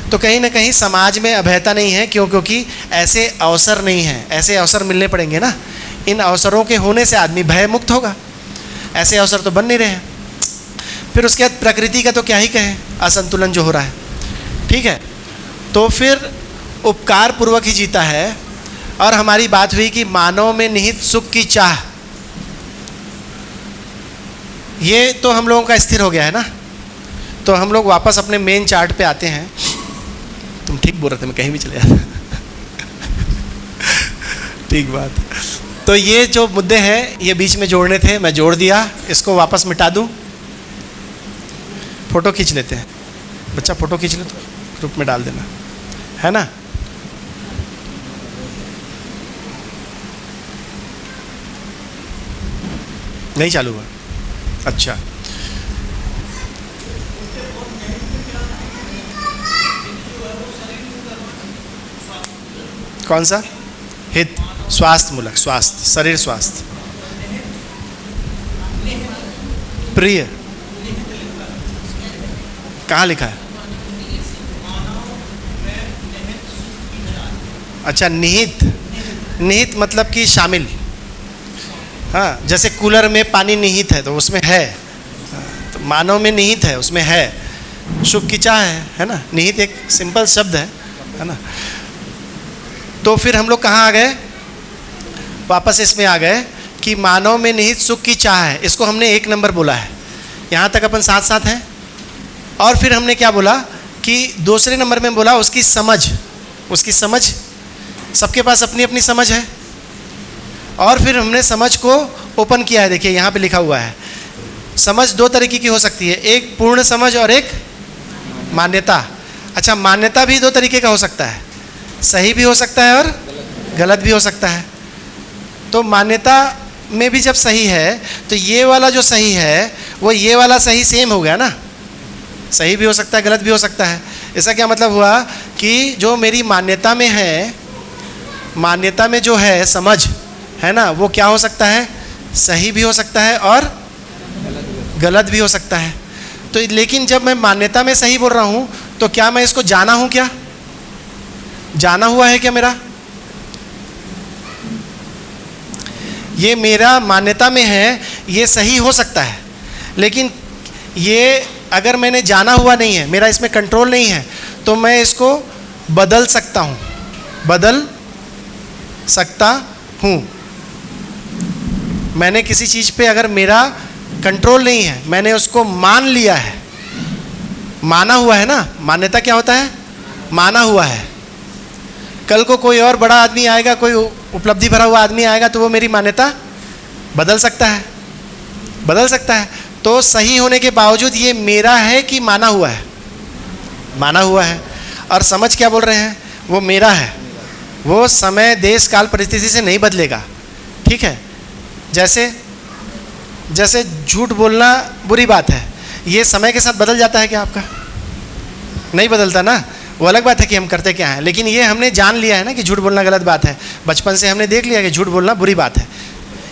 Speaker 2: तो कहीं ना कहीं समाज में अभयता नहीं है। क्योंकि ऐसे अवसर नहीं हैं, ऐसे अवसर मिलने पड़ेंगे ना। इन अवसरों के होने से आदमी भय मुक्त होगा। ऐसे अवसर तो बन नहीं रहे हैं। फिर उसके बाद प्रकृति का तो क्या ही कहें, असंतुलन जो हो रहा है, ठीक है। तो फिर उपकार पूर्वक ही जीता है। और हमारी बात हुई कि मानव में निहित सुख की चाह, ये तो हम लोगों का स्थिर हो गया है ना। तो हम लोग वापस अपने मेन चार्ट पे आते हैं। तुम ठीक बोल रहे थे, मैं कहीं भी चले जाता। ठीक बात। तो ये जो मुद्दे हैं ये बीच में जोड़ने थे, मैं जोड़ दिया। इसको वापस मिटा दूं? फ़ोटो खींच लेते हैं। बच्चा फ़ोटो खींच ले तो ग्रुप में डाल देना, है ना। नहीं चालू हुआ? अच्छा, कौन सा? हित, स्वास्थ्य मूलक, स्वास्थ्य, शरीर स्वास्थ्य, प्रिय, कहाँ लिखा है? अच्छा, निहित। निहित मतलब कि शामिल। हाँ, जैसे कूलर में पानी निहित है तो उसमें है, तो मानव में निहित है, उसमें है। सुख की चाह है ना। निहित एक सिंपल शब्द है ना। तो फिर हम लोग कहाँ आ गए? वापस इसमें आ गए कि मानव में निहित सुख की चाह है। इसको हमने 1 नंबर बोला है। यहाँ तक अपन साथ साथ हैं। और फिर हमने क्या बोला कि दूसरे नंबर में बोला उसकी समझ। उसकी समझ, सबके पास अपनी अपनी समझ है। और फिर हमने समझ को ओपन किया है। देखिए यहाँ पे लिखा हुआ है, समझ 2 तरीके की हो सकती है, एक पूर्ण समझ और एक मान्यता। अच्छा, मान्यता भी 2 तरीके का हो सकता है, सही भी हो सकता है और गलत भी हो सकता है। तो मान्यता में भी जब सही है तो ये वाला जो सही है वो ये वाला सही सेम हो गया ना। सही भी हो सकता है, गलत भी हो सकता है। इसका क्या मतलब हुआ कि जो मेरी मान्यता में है, मान्यता में जो है समझ है ना, वो क्या हो सकता है? सही भी हो सकता है और गलत भी हो सकता है। तो लेकिन जब मैं मान्यता में सही बोल रहा हूँ तो क्या मैं इसको जाना हूँ? क्या जाना हुआ है क्या मेरा? ये मेरा मान्यता में है, ये सही हो सकता है, लेकिन ये अगर मैंने जाना हुआ नहीं है, मेरा इसमें कंट्रोल नहीं है, तो मैं इसको बदल सकता हूँ, बदल सकता हूँ। मैंने किसी चीज़ पे अगर मेरा कंट्रोल नहीं है, मैंने उसको मान लिया है, माना हुआ है ना। मान्यता क्या होता है? माना हुआ है। कल को कोई और बड़ा आदमी आएगा, कोई उपलब्धि भरा हुआ आदमी आएगा, तो वो मेरी मान्यता बदल सकता है, बदल सकता है। तो सही होने के बावजूद ये मेरा है कि माना हुआ है? माना हुआ है। और समझ क्या बोल रहे हैं? वो मेरा है, वो समय, देश, काल, परिस्थिति से नहीं बदलेगा, ठीक है। जैसे जैसे झूठ बोलना बुरी बात है, ये समय के साथ बदल जाता है क्या आपका? नहीं बदलता ना। वो अलग बात है कि हम करते क्या हैं, लेकिन ये हमने जान लिया है ना कि झूठ बोलना गलत बात है। बचपन से हमने देख लिया कि झूठ बोलना बुरी बात है।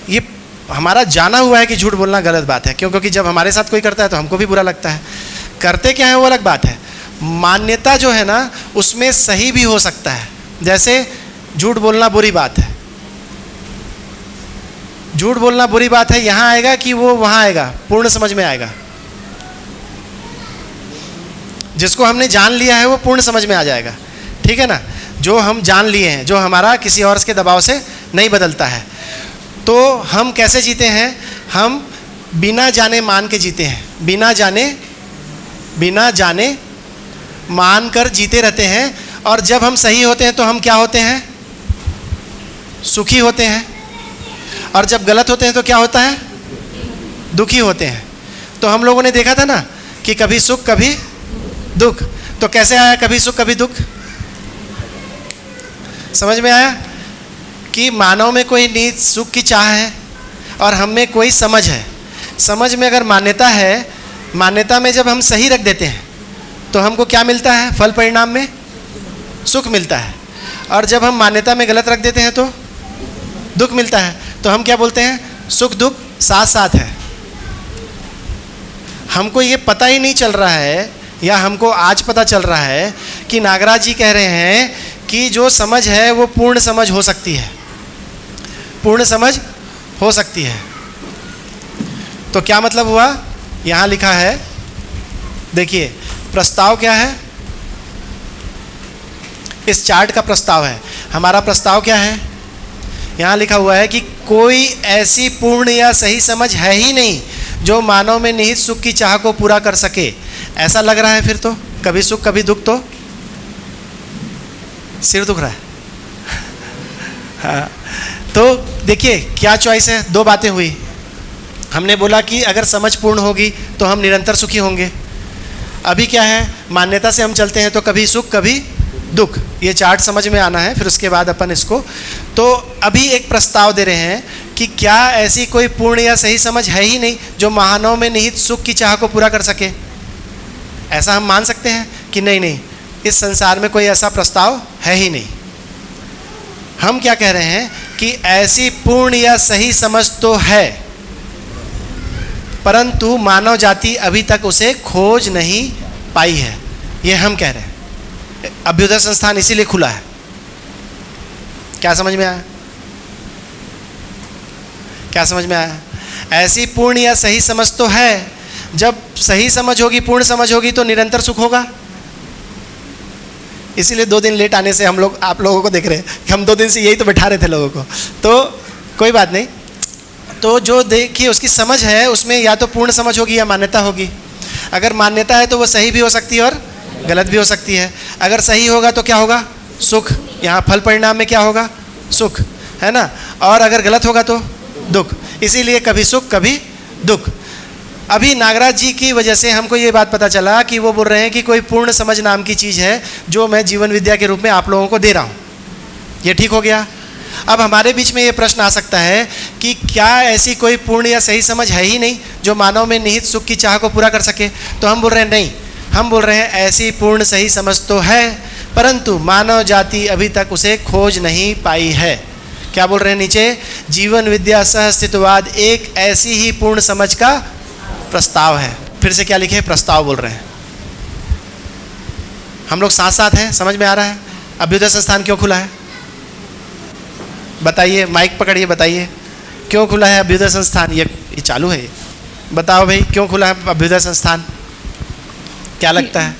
Speaker 2: ये हमारा जाना हुआ है कि झूठ बोलना गलत बात है। क्यों? क्योंकि जब हमारे साथ कोई करता है तो हमको भी बुरा लगता है। करते क्या है वो अलग बात है। मान्यता जो है ना उसमें सही भी हो सकता है। जैसे झूठ बोलना बुरी बात है, झूठ बोलना बुरी बात है, यहाँ आएगा कि वो वहाँ आएगा, पूर्ण समझ में आएगा। जिसको हमने जान लिया है वो पूर्ण समझ में आ जाएगा, ठीक है ना। जो हम जान लिए हैं, जो हमारा किसी और के दबाव से नहीं बदलता है। तो हम कैसे जीते हैं? हम बिना जाने मान के जीते हैं, बिना जाने मान कर जीते रहते हैं। और जब हम सही होते हैं तो हम क्या होते हैं? सुखी होते हैं। और जब गलत होते हैं तो क्या होता है? दुखी होते हैं। तो हम लोगों ने देखा था ना कि कभी सुख कभी दुख। तो कैसे आया कभी सुख कभी दुख? समझ में आया कि मानव में कोई निहित सुख की चाह है और हम में कोई समझ है। समझ में अगर मान्यता है, मान्यता में जब हम सही रख देते हैं तो हमको क्या मिलता है? फल परिणाम में सुख मिलता है। और जब हम मान्यता में गलत रख देते हैं तो दुख मिलता है। तो हम क्या बोलते हैं? सुख दुख साथ साथ है। हमको ये पता ही नहीं चल रहा है, या हमको आज पता चल रहा है कि नागराज जी कह रहे हैं कि जो समझ है वो पूर्ण समझ हो सकती है, पूर्ण समझ हो सकती है। तो क्या मतलब हुआ? यहाँ लिखा है, देखिए प्रस्ताव क्या है, इस चार्ट का प्रस्ताव है। हमारा प्रस्ताव क्या है? यहाँ लिखा हुआ है कि कोई ऐसी पूर्ण या सही समझ है ही नहीं जो मानव में निहित सुख की चाह को पूरा कर सके। ऐसा लग रहा है फिर तो कभी सुख कभी दुख, तो सिर दुख रहा है। हाँ, तो देखिए क्या चॉइस है। दो बातें हुई। हमने बोला कि अगर समझ पूर्ण होगी तो हम निरंतर सुखी होंगे। अभी क्या है? मान्यता से हम चलते हैं तो कभी सुख कभी दुख। ये चार्ट समझ में आना है, फिर उसके बाद अपन इसको। तो अभी एक प्रस्ताव दे रहे हैं कि क्या ऐसी कोई पूर्ण या सही समझ है ही नहीं जो मानव में निहित सुख की चाह को पूरा कर सके। ऐसा हम मान सकते हैं कि नहीं, इस संसार में कोई ऐसा प्रस्ताव है ही नहीं। हम क्या कह रहे हैं कि ऐसी पूर्ण या सही समझ तो है, परंतु मानव जाति अभी तक उसे खोज नहीं पाई है। ये हम कह रहे हैं। अभ्युदय संस्थान इसीलिए खुला है। क्या समझ में आया? क्या समझ में आया? ऐसी पूर्ण या सही समझ तो है। जब सही समझ होगी, पूर्ण समझ होगी तो निरंतर सुख होगा। इसीलिए 2 दिन लेट आने से हम लोग आप लोगों को देख रहे हैं कि हम 2 दिन से यही तो बैठा रहे थे लोगों को। तो कोई बात नहीं। तो जो देखिए उसकी समझ है उसमें या तो पूर्ण समझ होगी या मान्यता होगी। अगर मान्यता है तो वो सही भी हो सकती है और गलत भी हो सकती है। अगर सही होगा तो क्या होगा? सुख। यहाँ फल परिणाम में क्या होगा? सुख, है ना। और अगर गलत होगा तो दुख। इसीलिए कभी सुख कभी दुख। अभी नागराज जी की वजह से हमको ये बात पता चला कि वो बोल रहे हैं कि कोई पूर्ण समझ नाम की चीज़ है जो मैं जीवन विद्या के रूप में आप लोगों को दे रहा हूँ। ये ठीक हो गया। अब हमारे बीच में ये प्रश्न आ सकता है कि क्या ऐसी कोई पूर्ण या सही समझ है ही नहीं जो मानव में निहित सुख की चाह को पूरा कर सके। तो हम बोल रहे हैं नहीं, हम बोल रहे हैं ऐसी पूर्ण सही समझ तो है, परंतु मानव जाति अभी तक उसे खोज नहीं पाई है। क्या बोल रहे हैं नीचे? जीवन विद्या सह अस्तित्ववाद एक ऐसी ही पूर्ण समझ का प्रस्ताव है। फिर से क्या लिखे? प्रस्ताव बोल रहे हैं। हम लोग साथ साथ हैं, समझ में आ रहा है? अभ्युदय संस्थान क्यों खुला है बताइए, माइक पकड़िए, बताइए क्यों खुला है अभ्युदय संस्थान। ये चालू है, बताओ भाई क्यों खुला है अभ्युदय संस्थान? क्या लगता है?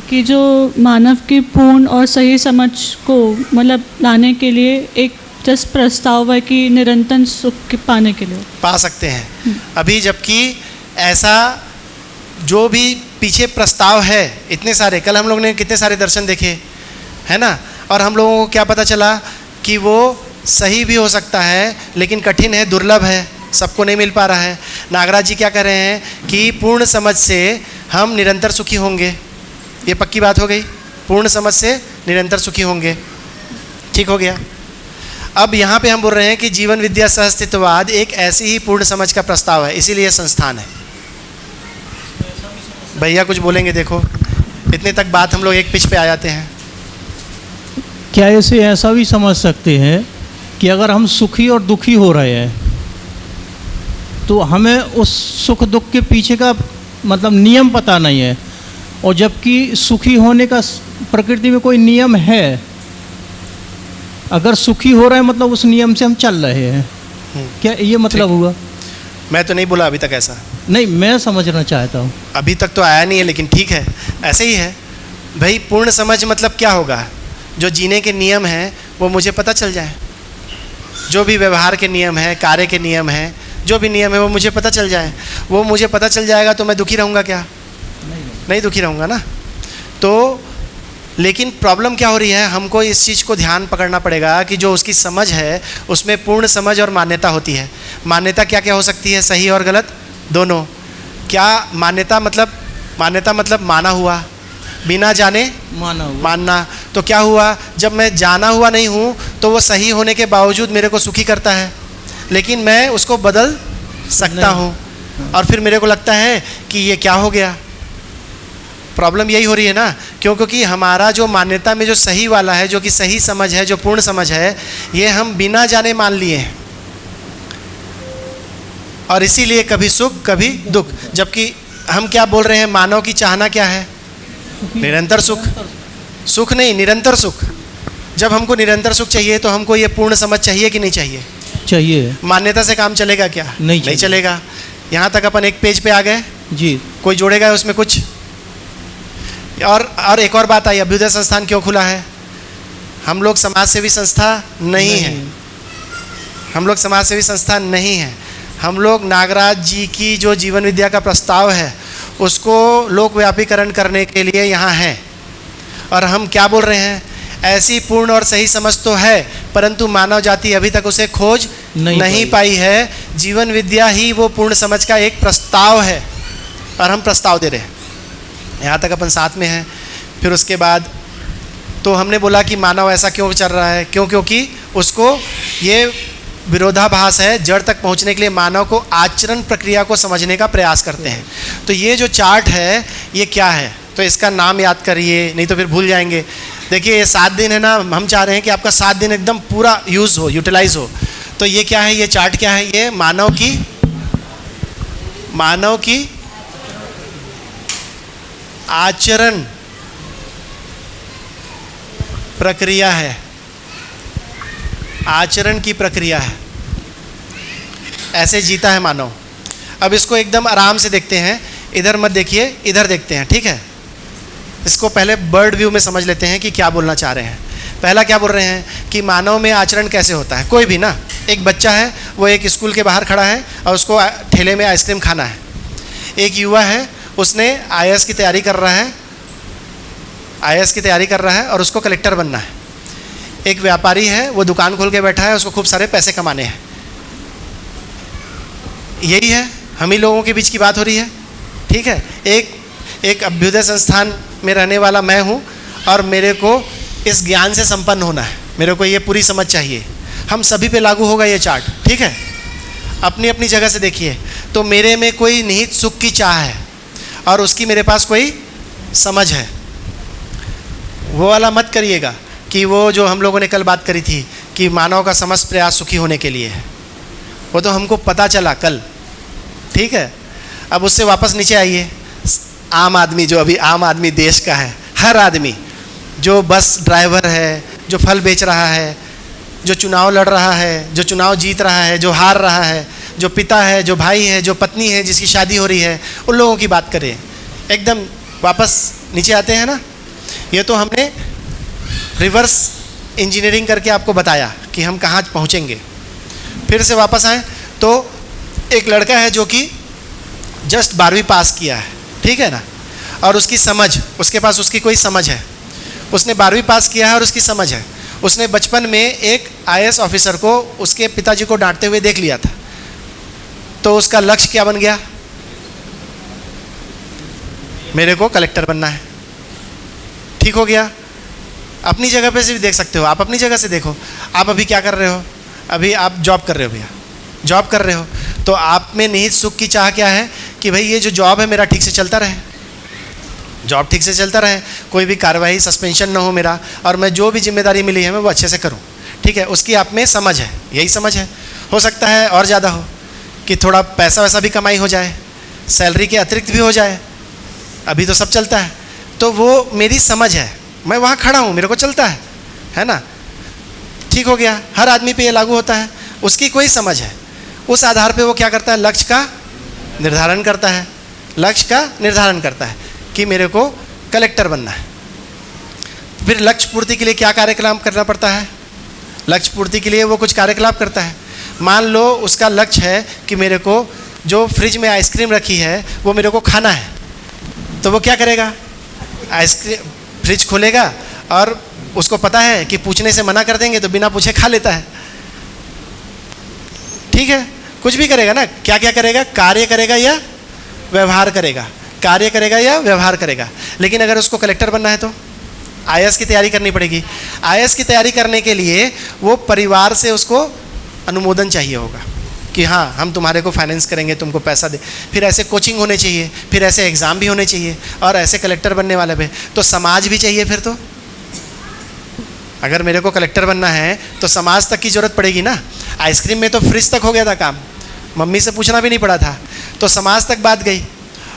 Speaker 4: कि जो मानव की पूर्ण और सही समझ को मतलब लाने के लिए एक जस्ट प्रस्ताव है कि निरंतर सुख पाने के लिए
Speaker 2: पा सकते हैं। अभी जबकि ऐसा जो भी पीछे प्रस्ताव है, इतने सारे, कल हम लोग ने कितने सारे दर्शन देखे, है ना। और हम लोगों को क्या पता चला कि वो सही भी हो सकता है लेकिन कठिन है, दुर्लभ है, सबको नहीं मिल पा रहा है। नागराज जी क्या कह रहे हैं कि पूर्ण समझ से हम निरंतर सुखी होंगे। ये पक्की बात हो गई, पूर्ण समझ से निरंतर सुखी होंगे। ठीक हो गया। अब यहाँ पे हम बोल रहे हैं कि जीवन विद्या सहअस्तित्ववाद एक ऐसी ही पूर्ण समझ का प्रस्ताव है, इसीलिए संस्थान है। भैया कुछ बोलेंगे, देखो इतने तक बात हम लोग एक पिच पे आ जाते हैं।
Speaker 6: क्या इसे ऐसा भी समझ सकते हैं कि अगर हम सुखी और दुखी हो रहे हैं तो हमें उस सुख दुख के पीछे का मतलब नियम पता नहीं है, और जबकि सुखी होने का प्रकृति में कोई नियम है। अगर सुखी हो रहे हैं मतलब उस नियम से हम चल रहे हैं, क्या ये मतलब हुआ?
Speaker 2: मैं तो नहीं बोला अभी तक ऐसा,
Speaker 6: नहीं, मैं समझना चाहता हूँ।
Speaker 2: अभी तक तो आया नहीं है, लेकिन ठीक है, ऐसे ही है भाई। पूर्ण समझ मतलब क्या होगा? जो जीने के नियम हैं वो मुझे पता चल जाए, जो भी व्यवहार के नियम है, कार्य के नियम है, जो भी नियम है वो मुझे पता चल जाए। वो मुझे पता चल जाएगा तो मैं दुखी रहूँगा क्या? नहीं दुखी रहूँगा ना। तो लेकिन प्रॉब्लम क्या हो रही है, हमको इस चीज़ को ध्यान पकड़ना पड़ेगा कि जो उसकी समझ है उसमें पूर्ण समझ और मान्यता होती है। मान्यता क्या क्या हो सकती है? सही और गलत दोनों। क्या मान्यता मतलब माना हुआ, बिना जाने मानना। तो क्या हुआ, जब मैं जाना हुआ नहीं हूँ तो वो सही होने के बावजूद मेरे को सुखी करता है, लेकिन मैं उसको बदल सकता हूँ और फिर मेरे को लगता है कि ये क्या हो गया। प्रॉब्लम यही हो रही है ना, क्योंकि हमारा जो मान्यता में जो सही वाला है, जो कि सही समझ है, जो पूर्ण समझ है, ये हम बिना जाने मान लिए हैं, और इसीलिए कभी सुख कभी दुख। जबकि हम क्या बोल रहे हैं, मानव की चाहना क्या है? निरंतर सुख। सुख नहीं, निरंतर सुख। जब हमको निरंतर सुख चाहिए तो हमको ये पूर्ण समझ चाहिए कि नहीं चाहिए?
Speaker 6: चाहिए।
Speaker 2: मान्यता से काम चलेगा क्या? नहीं चलेगा। यहाँ तक अपन एक पेज पे आ गए
Speaker 6: जी।
Speaker 2: कोई जोड़ेगा उसमें कुछ? और एक और बात आई, अभ्युदय संस्थान क्यों खुला है? हम लोग समाज सेवी संस्था नहीं है, हम लोग समाज सेवी संस्था नहीं है। हम लोग नागराज जी की जो जीवन विद्या का प्रस्ताव है उसको लोकव्यापीकरण करने के लिए यहाँ हैं। और हम क्या बोल रहे हैं, ऐसी पूर्ण और सही समझ तो है, परंतु मानव जाति अभी तक उसे खोज नहीं पाई है। जीवन विद्या ही वो पूर्ण समझ का एक प्रस्ताव है और हम प्रस्ताव दे रहे हैं। यहाँ तक अपन साथ में हैं। फिर उसके बाद तो हमने बोला कि मानव ऐसा क्यों चल रहा है, क्योंकि उसको ये विरोधाभास है। जड़ तक पहुँचने के लिए मानव को आचरण प्रक्रिया को समझने का प्रयास करते हैं। तो ये जो चार्ट है ये क्या है, तो इसका नाम याद करिए, नहीं तो फिर भूल जाएंगे। देखिए ये 7 दिन है ना, हम चाह रहे हैं कि आपका 7 दिन एकदम पूरा यूटिलाइज हो। तो ये क्या है, ये चार्ट क्या है? ये मानव की आचरण प्रक्रिया है, आचरण की प्रक्रिया है। ऐसे जीता है मानव। अब इसको एकदम आराम से देखते हैं, इधर मत देखिए, इधर देखते हैं, ठीक है? इसको पहले बर्ड व्यू में समझ लेते हैं कि क्या बोलना चाह रहे हैं। पहला क्या बोल रहे हैं कि मानव में आचरण कैसे होता है। कोई भी ना, एक बच्चा है, वो एक स्कूल के बाहर खड़ा है और उसको ठेले में आइसक्रीम खाना है। एक युवा है, उसने IAS की तैयारी कर रहा है और उसको कलेक्टर बनना है। एक व्यापारी है, वो दुकान खोल के बैठा है, उसको खूब सारे पैसे कमाने हैं। यही है, हम ही लोगों के बीच की बात हो रही है, ठीक है? एक अभ्युदय संस्थान में रहने वाला मैं हूँ और मेरे को इस ज्ञान से संपन्न होना है, मेरे को ये पूरी समझ चाहिए। हम सभी पे लागू होगा ये चार्ट, ठीक है? अपनी अपनी जगह से देखिए। तो मेरे में कोई निहित सुख की चाह है और उसकी मेरे पास कोई समझ है। वो वाला मत करिएगा कि वो जो हम लोगों ने कल बात करी थी कि मानव का समस्त प्रयास सुखी होने के लिए है, वो तो हमको पता चला कल, ठीक है? अब उससे वापस नीचे आइए। आम आदमी, जो अभी आम आदमी देश का है, हर आदमी जो बस ड्राइवर है, जो फल बेच रहा है, जो चुनाव लड़ रहा है, जो चुनाव जीत रहा है, जो हार रहा है, जो पिता है, जो भाई है, जो पत्नी है, जिसकी शादी हो रही है, उन लोगों की बात करें। एकदम वापस नीचे आते हैं ना। ये तो हमने रिवर्स इंजीनियरिंग करके आपको बताया कि हम कहाँ पहुँचेंगे। फिर से वापस आएँ तो एक लड़का है जो कि जस्ट 12वीं पास किया है, ठीक है ना? और उसकी समझ, उसके पास उसकी कोई समझ है, उसने 12वीं पास किया है और उसकी समझ है। उसने बचपन में एक IAS ऑफिसर को उसके पिताजी को डांटते हुए देख लिया था, तो उसका लक्ष्य क्या बन गया? मेरे को कलेक्टर बनना है, ठीक हो गया। अपनी जगह पे से भी देख सकते हो, आप अपनी जगह से देखो। आप अभी क्या कर रहे हो? अभी आप जॉब कर रहे हो भैया, जॉब कर रहे हो, तो आप में निहित सुख की चाह क्या है कि भाई ये जो जॉब है मेरा ठीक से चलता रहे, जॉब ठीक से चलता रहे, कोई भी कार्रवाई सस्पेंशन ना हो मेरा, और मैं जो भी जिम्मेदारी मिली है मैं वो अच्छे से करूं। ठीक है, उसकी आप में समझ है, यही समझ है। हो सकता है और ज़्यादा हो कि थोड़ा पैसा वैसा भी कमाई हो जाए, सैलरी के अतिरिक्त भी हो जाए, अभी तो सब चलता है, तो वो मेरी समझ है, मैं वहाँ खड़ा हूँ, मेरे को चलता है ना, ठीक हो गया। हर आदमी पे ये लागू होता है, उसकी कोई समझ है, उस आधार पे वो क्या करता है, लक्ष्य का निर्धारण करता है, लक्ष्य का निर्धारण करता है कि मेरे को कलेक्टर बनना है। फिर लक्ष्य पूर्ति के लिए क्या कार्यक्रम करना पड़ता है? लक्ष्य पूर्ति के लिए वो कुछ कार्यकलाप करता है। मान लो उसका लक्ष्य है कि मेरे को जो फ्रिज में आइसक्रीम रखी है वो मेरे को खाना है, तो वो क्या करेगा? आइसक्रीम फ्रिज खोलेगा और उसको पता है कि पूछने से मना कर देंगे तो बिना पूछे खा लेता है। ठीक है, कुछ भी करेगा ना, क्या क्या करेगा? कार्य करेगा या व्यवहार करेगा, कार्य करेगा या व्यवहार करेगा। लेकिन अगर उसको कलेक्टर बनना है तो आईएएस की तैयारी करनी पड़ेगी। आईएएस की तैयारी करने के लिए वो परिवार से उसको अनुमोदन चाहिए होगा कि हाँ हम तुम्हारे को फाइनेंस करेंगे, तुमको पैसा दे, फिर ऐसे कोचिंग होने चाहिए, फिर ऐसे एग्ज़ाम भी होने चाहिए, और ऐसे कलेक्टर बनने वाले पे तो समाज भी चाहिए। फिर तो अगर मेरे को कलेक्टर बनना है तो समाज तक की ज़रूरत पड़ेगी ना। आइसक्रीम में तो फ्रिज तक हो गया था काम, मम्मी से पूछना भी नहीं पड़ा था, तो समाज तक बात गई।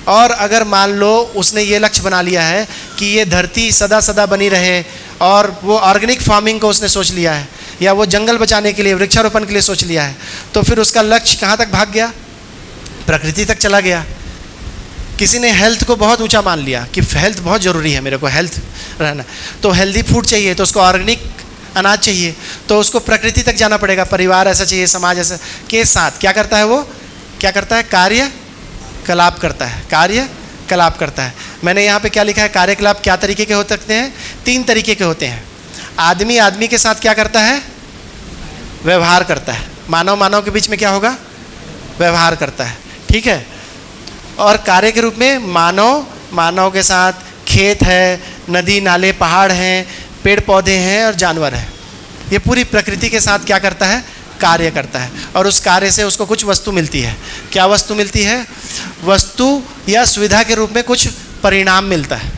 Speaker 2: और अगर मान लो उसने ये लक्ष्य बना लिया है कि ये धरती सदा सदा बनी रहे, और वो ऑर्गेनिक फार्मिंग को उसने सोच लिया है, या वो जंगल बचाने के लिए, वृक्षारोपण के लिए सोच लिया है, तो फिर उसका लक्ष्य कहाँ तक भाग गया? प्रकृति तक चला गया। किसी ने हेल्थ को बहुत ऊंचा मान लिया कि हेल्थ बहुत ज़रूरी है, मेरे को हेल्थ रहना, तो हेल्दी फूड चाहिए, तो उसको ऑर्गेनिक अनाज चाहिए, तो उसको प्रकृति तक जाना पड़ेगा। परिवार ऐसा चाहिए, समाज ऐसा के साथ क्या करता है? वो क्या करता है? कार्य कलाप करता है, कार्य कलाप करता है। मैंने यहाँ पे क्या लिखा है? कार्यकलाप क्या तरीके के हो सकते हैं? 3 तरीके के होते हैं। आदमी आदमी के साथ क्या करता है? व्यवहार करता है। मानव मानव के बीच में क्या होगा? व्यवहार करता है। ठीक है, और कार्य के रूप में मानव मानव के साथ खेत है, नदी नाले पहाड़ हैं, पेड़ पौधे हैं और जानवर हैं, ये पूरी प्रकृति के साथ क्या करता है? कार्य करता है। और उस कार्य से उसको कुछ वस्तु मिलती है। क्या वस्तु मिलती है? वस्तु या सुविधा के रूप में कुछ परिणाम मिलता है।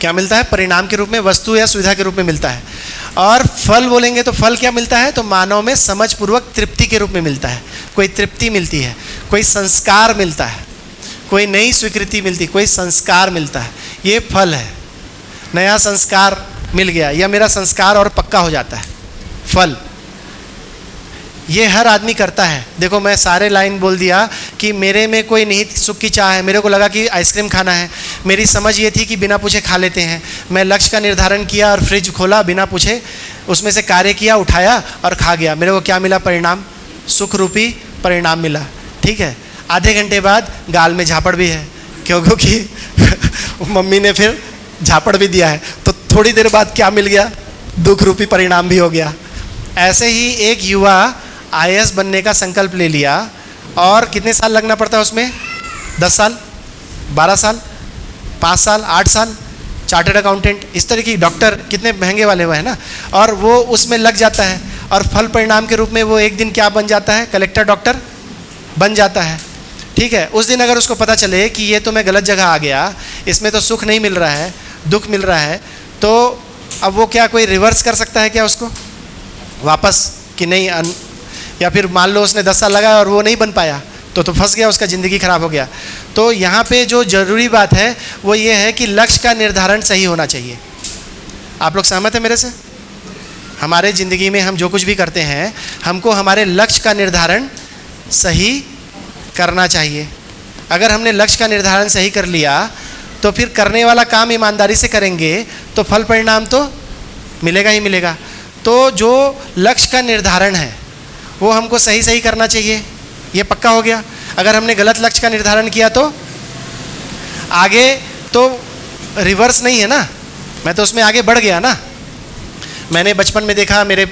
Speaker 2: क्या मिलता है? परिणाम के रूप में, वस्तु या सुविधा के रूप में मिलता है। और फल बोलेंगे तो फल क्या मिलता है? तो मानव में समझ पूर्वक तृप्ति के रूप में मिलता है। कोई तृप्ति मिलती है, कोई संस्कार मिलता है, कोई नई स्वीकृति मिलती, कोई संस्कार मिलता है। ये फल है। नया संस्कार मिल गया या मेरा संस्कार और पक्का हो जाता है, फल। ये हर आदमी करता है। देखो मैं सारे लाइन बोल दिया कि मेरे में कोई निहित सुख की चाह है, मेरे को लगा कि आइसक्रीम खाना है, मेरी समझ ये थी कि बिना पूछे खा लेते हैं। मैं लक्ष्य का निर्धारण किया और फ्रिज खोला बिना पूछे, उसमें से कार्य किया, उठाया और खा गया। मेरे को क्या मिला? परिणाम, सुख रूपी परिणाम मिला। ठीक है, आधे घंटे बाद गाल में झापड़ भी है, क्योंकि मम्मी ने फिर झापड़ भी दिया है, तो थोड़ी देर बाद क्या मिल गया? दुख रूपी परिणाम भी हो गया। ऐसे ही एक युवा आईएएस बनने का संकल्प ले लिया, और कितने साल लगना पड़ता है उसमें? 10 साल, 12 साल, 5 साल, 8 साल। चार्टर्ड अकाउंटेंट, इस तरह की डॉक्टर कितने महंगे वाले हुए हैं ना, और वो उसमें लग जाता है, और फल परिणाम के रूप में वो एक दिन क्या बन जाता है? कलेक्टर डॉक्टर बन जाता है। ठीक है, उस दिन अगर उसको पता चले कि ये तो मैं गलत जगह आ गया, इसमें तो सुख नहीं मिल रहा है, दुख मिल रहा है, तो अब वो क्या कोई रिवर्स कर सकता है क्या उसको वापस कि नहीं? या फिर मान लो उसने 10 साल लगाया और वो नहीं बन पाया, तो फंस गया, उसका ज़िंदगी खराब हो गया। तो यहाँ पे जो ज़रूरी बात है वो ये है कि लक्ष्य का निर्धारण सही होना चाहिए। आप लोग सहमत हैं मेरे से? हमारे ज़िंदगी में हम जो कुछ भी करते हैं, हमको हमारे लक्ष्य का निर्धारण सही करना चाहिए। अगर हमने लक्ष्य का निर्धारण सही कर लिया तो फिर करने वाला काम ईमानदारी से करेंगे तो फल परिणाम तो मिलेगा ही मिलेगा। तो जो लक्ष्य का निर्धारण है वो हमको सही सही करना चाहिए, ये पक्का हो गया। अगर हमने गलत लक्ष्य का निर्धारण किया तो आगे तो रिवर्स नहीं है ना, मैं तो उसमें आगे बढ़ गया ना। मैंने बचपन में देखा, मेरे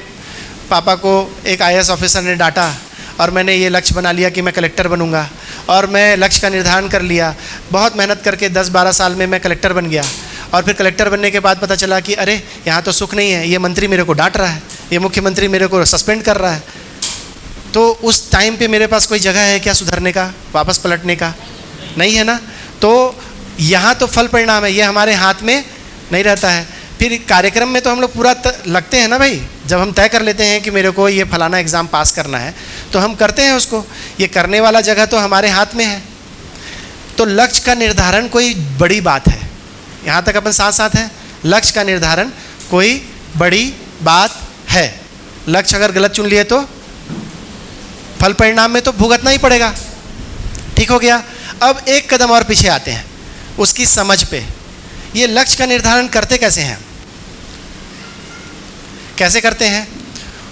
Speaker 2: पापा को एक आईएएस ऑफिसर ने डांटा और मैंने ये लक्ष्य बना लिया कि मैं कलेक्टर बनूंगा, और मैं लक्ष्य का निर्धारण कर लिया। बहुत मेहनत करके 10-12 साल में मैं कलेक्टर बन गया, और फिर कलेक्टर बनने के बाद पता चला कि अरे यहाँ तो सुख नहीं है, ये मंत्री मेरे को डांट रहा है, ये मुख्यमंत्री मेरे को सस्पेंड कर रहा है, तो उस टाइम पे मेरे पास कोई जगह है क्या सुधरने का, वापस पलटने का? नहीं है ना। तो यहाँ तो फल परिणाम है, ये हमारे हाथ में नहीं रहता है। फिर कार्यक्रम में तो हम लोग पूरा लगते हैं ना भाई, जब हम तय कर लेते हैं कि मेरे को ये फलाना एग्ज़ाम पास करना है तो हम करते हैं उसको, ये करने वाला जगह तो हमारे हाथ में है। तो लक्ष्य का निर्धारण कोई बड़ी बात है, यहाँ तक अपन साथ साथ हैं। लक्ष्य का निर्धारण कोई बड़ी बात है। लक्ष्य अगर गलत चुन लिए तो फल परिणाम में तो भुगतना ही पड़ेगा। ठीक हो गया। अब एक कदम और पीछे आते हैं उसकी समझ पे। ये लक्ष्य का निर्धारण करते कैसे हैं? कैसे करते हैं?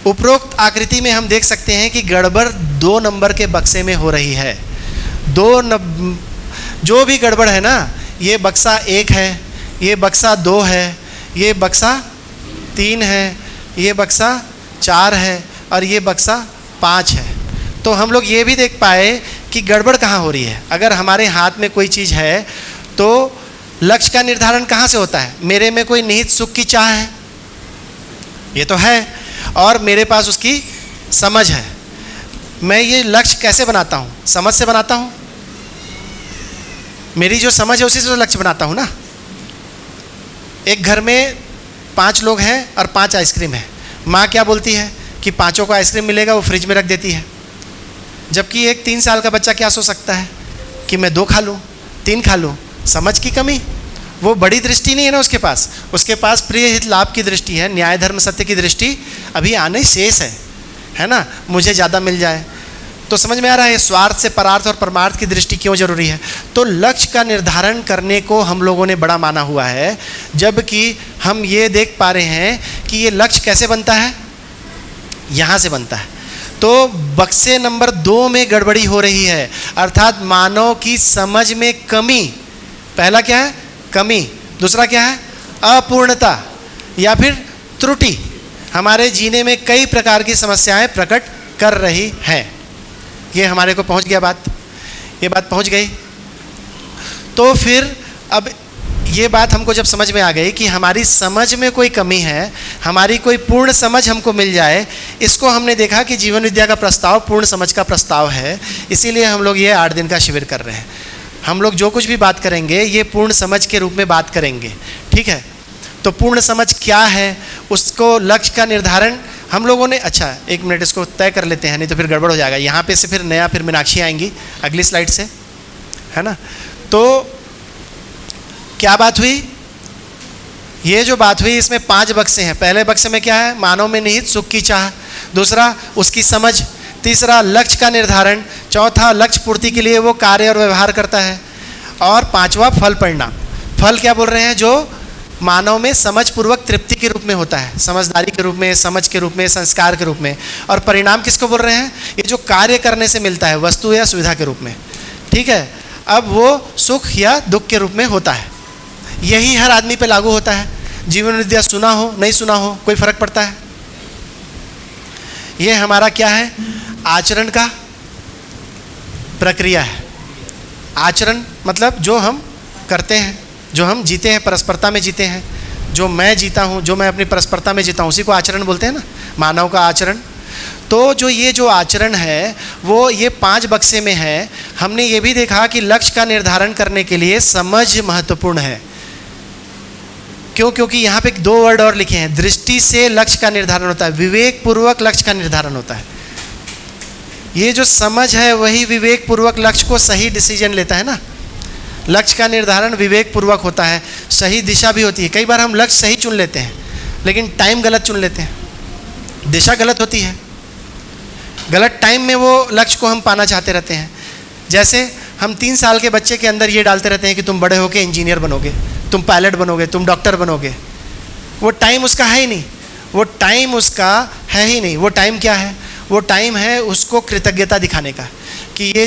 Speaker 2: उपरोक्त आकृति में हम देख सकते हैं कि गड़बड़ 2 नंबर के बक्से में हो रही है। जो भी गड़बड़ है ना, ये बक्सा 1 है, ये बक्सा 2 है, ये बक्सा 3 है, ये बक्सा 4 है और ये बक्सा 5 है। तो हम लोग ये भी देख पाए कि गड़बड़ कहाँ हो रही है। अगर हमारे हाथ में कोई चीज़ है तो लक्ष्य का निर्धारण कहाँ से होता है? मेरे में कोई निहित सुख की चाह है, ये तो है, और मेरे पास उसकी समझ है। मैं ये लक्ष्य कैसे बनाता हूँ? समझ से बनाता हूँ। मेरी जो समझ है उसी से तो लक्ष्य बनाता हूँ ना। एक घर में 5 लोग हैं और 5 आइसक्रीम है। माँ क्या बोलती है कि 5 को आइसक्रीम मिलेगा, वो फ्रिज में रख देती है। जबकि एक 3 साल का बच्चा क्या सोच सकता है कि मैं 2 खा लूँ, 3 खा लूँ। समझ की कमी, वो बड़ी दृष्टि नहीं है ना उसके पास। उसके पास प्रिय हित लाभ की दृष्टि है, न्याय धर्म सत्य की दृष्टि अभी आने शेष है ना। मुझे ज़्यादा मिल जाए। तो समझ में आ रहा है स्वार्थ से परार्थ और परमार्थ की दृष्टि क्यों जरूरी है। तो लक्ष्य का निर्धारण करने को हम लोगों ने बड़ा माना हुआ है, जबकि हम ये देख पा रहे हैं कि ये लक्ष्य कैसे बनता है, यहाँ से बनता है। तो बक्से नंबर 2 में गड़बड़ी हो रही है, अर्थात मानव की समझ में कमी। पहला क्या है? कमी। दूसरा क्या है? अपूर्णता या फिर त्रुटि हमारे जीने में कई प्रकार की समस्याएं प्रकट कर रही हैं। ये हमारे को पहुंच गया बात, ये बात पहुंच गई। तो फिर अब ये बात हमको जब समझ में आ गई कि हमारी समझ में कोई कमी है, हमारी कोई पूर्ण समझ हमको मिल जाए, इसको हमने देखा कि जीवन विद्या का प्रस्ताव पूर्ण समझ का प्रस्ताव है। इसीलिए हम लोग ये 8 दिन का शिविर कर रहे हैं। हम लोग जो कुछ भी बात करेंगे ये पूर्ण समझ के रूप में बात करेंगे, ठीक है। तो पूर्ण समझ क्या है, उसको लक्ष्य का निर्धारण हम लोगों ने, अच्छा 1 मिनट इसको तय कर लेते हैं, नहीं तो फिर गड़बड़ हो जाएगा। यहाँ पे से फिर नया फिर मीनाक्षी आएंगी अगली स्लाइड से, है ना। तो क्या बात हुई? ये जो बात हुई इसमें 5 बक्से हैं। पहले बक्से में क्या है? मानव में निहित सुख की चाह। दूसरा उसकी समझ। तीसरा लक्ष्य का निर्धारण। चौथा लक्ष्य पूर्ति के लिए वो कार्य और व्यवहार करता है। और 5वां फल परिणाम। फल क्या बोल रहे हैं? जो मानव में समझ पूर्वक तृप्ति के रूप में होता है, समझदारी के रूप में, समझ के रूप में, संस्कार के रूप में। और परिणाम किसको बोल रहे हैं? ये जो कार्य करने से मिलता है, वस्तु या सुविधा के रूप में, ठीक है। अब वो सुख या दुख के रूप में होता है। यही हर आदमी पे लागू होता है। जीवन विद्या सुना हो नहीं सुना हो कोई फर्क पड़ता है? ये हमारा क्या है? आचरण का प्रक्रिया है। आचरण मतलब जो हम करते हैं, जो हम जीते हैं, परस्परता में जीते हैं। जो मैं जीता हूँ, जो मैं अपनी परस्परता में जीता हूँ, उसी को आचरण बोलते हैं ना, मानव का आचरण। तो जो आचरण है वो ये 5 बक्से में है। हमने ये भी देखा कि लक्ष्य का निर्धारण करने के लिए समझ महत्वपूर्ण है। क्यों? क्योंकि यहाँ पे 2 वर्ड और लिखे हैं। दृष्टि से लक्ष्य का निर्धारण होता है, विवेक पूर्वक लक्ष्य का निर्धारण होता है। ये जो समझ है वही विवेक पूर्वक लक्ष्य को सही डिसीजन लेता है ना। लक्ष्य का निर्धारण विवेक पूर्वक होता है, सही दिशा भी होती है। कई बार हम लक्ष्य सही चुन लेते हैं लेकिन टाइम गलत चुन लेते हैं, दिशा गलत होती है, गलत टाइम में वो लक्ष्य को हम पाना चाहते रहते हैं। जैसे हम 3 साल के बच्चे के अंदर ये डालते रहते हैं कि तुम बड़े होके इंजीनियर बनोगे, तुम पायलट बनोगे, तुम डॉक्टर बनोगे। वो टाइम उसका है ही नहीं, वो टाइम उसका है ही नहीं। वो टाइम क्या है? वो टाइम है उसको कृतज्ञता दिखाने का कि ये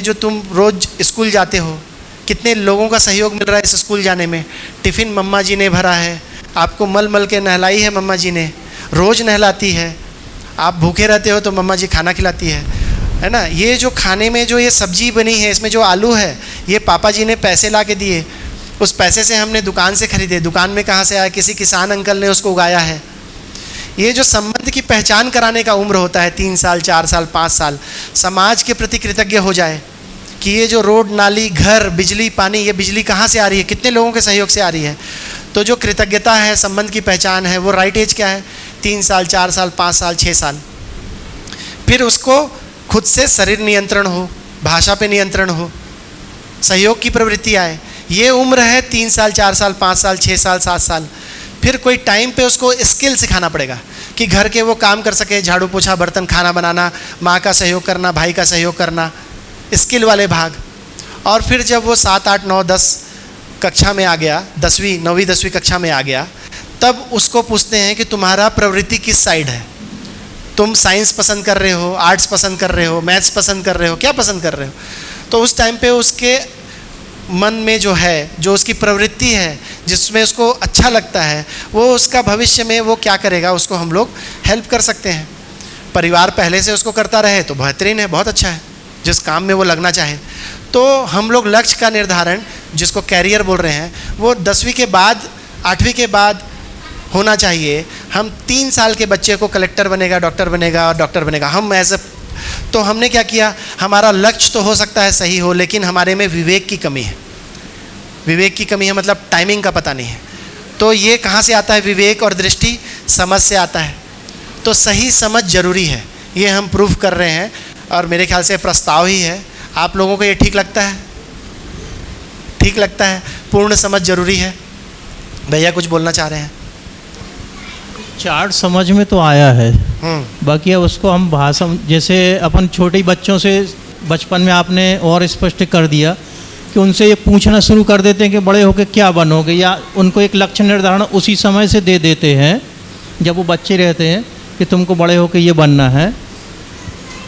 Speaker 2: जो तुम रोज़ स्कूल जाते हो, कितने लोगों का सहयोग मिल रहा है इस स्कूल जाने में। टिफ़िन मम्मा जी ने भरा है, आपको मल मल के नहलाई है मम्मा जी ने, रोज़ नहलाती है। आप भूखे रहते हो तो मम्मा जी खाना खिलाती है ना। ये जो खाने में जो ये सब्जी बनी है, इसमें जो आलू है, ये पापा जी ने पैसे ला के दिए। उस पैसे से हमने दुकान से खरीदे, दुकान में कहाँ से आया, किसी किसान अंकल ने उसको उगाया है। ये जो संबंध की पहचान कराने का उम्र होता है 3 साल 4 साल 5 साल, समाज के प्रति कृतज्ञ हो जाए कि ये जो रोड नाली घर बिजली पानी, ये बिजली कहाँ से आ रही है, कितने लोगों के सहयोग से आ रही है। तो जो कृतज्ञता है, संबंध की पहचान है, वो राइट एज क्या है, 3 साल 4 साल 5 साल 6 साल। फिर उसको खुद से शरीर नियंत्रण हो, भाषा पे नियंत्रण हो, सहयोग की प्रवृत्ति आए। ये उम्र है 3 साल 4 साल 5 साल 6 साल 7 साल। फिर कोई टाइम पे उसको स्किल सिखाना पड़ेगा कि घर के वो काम कर सके, झाड़ू पोछा बर्तन खाना बनाना, माँ का सहयोग करना, भाई का सहयोग करना, स्किल वाले भाग। और फिर जब वो 7 8 9 10 कक्षा में आ गया, 9वीं 10वीं कक्षा में आ गया, तब उसको पूछते हैं कि तुम्हारा प्रवृत्ति किस साइड है, तुम साइंस पसंद कर रहे हो, आर्ट्स पसंद कर रहे हो, मैथ्स पसंद कर रहे हो, क्या पसंद कर रहे हो। तो उस टाइम पे उसके मन में जो है, जो उसकी प्रवृत्ति है, जिसमें उसको अच्छा लगता है, वो उसका भविष्य में वो क्या करेगा, उसको हम लोग हेल्प कर सकते हैं। परिवार पहले से उसको करता रहे तो बेहतरीन है, बहुत अच्छा है, जिस काम में वो लगना चाहे। तो हम लोग लक्ष्य का निर्धारण, जिसको कैरियर बोल रहे हैं, वो 10वीं के बाद 8वीं के बाद होना चाहिए। हम 3 साल के बच्चे को कलेक्टर बनेगा, डॉक्टर बनेगा और डॉक्टर बनेगा, हम एज तो हमने क्या किया, हमारा लक्ष्य तो हो सकता है सही हो, लेकिन हमारे में विवेक की कमी है। विवेक की कमी है मतलब टाइमिंग का पता नहीं है। तो ये कहाँ से आता है, विवेक और दृष्टि, समझ से आता है। तो सही समझ जरूरी है, ये हम प्रूव कर रहे हैं और मेरे ख्याल से प्रस्ताव ही है। आप लोगों को ये ठीक लगता है? ठीक लगता है, पूर्ण समझ जरूरी है। भैया कुछ बोलना चाह रहे हैं?
Speaker 6: चार्ट समझ में तो आया है, बाकी अब उसको हम भाषा, जैसे अपन छोटे बच्चों से बचपन में आपने और स्पष्ट कर दिया कि उनसे ये पूछना शुरू कर देते हैं कि बड़े होकर क्या बनोगे, या उनको एक लक्ष्य निर्धारण उसी समय से दे देते हैं जब वो बच्चे रहते हैं कि तुमको बड़े होकर ये बनना है।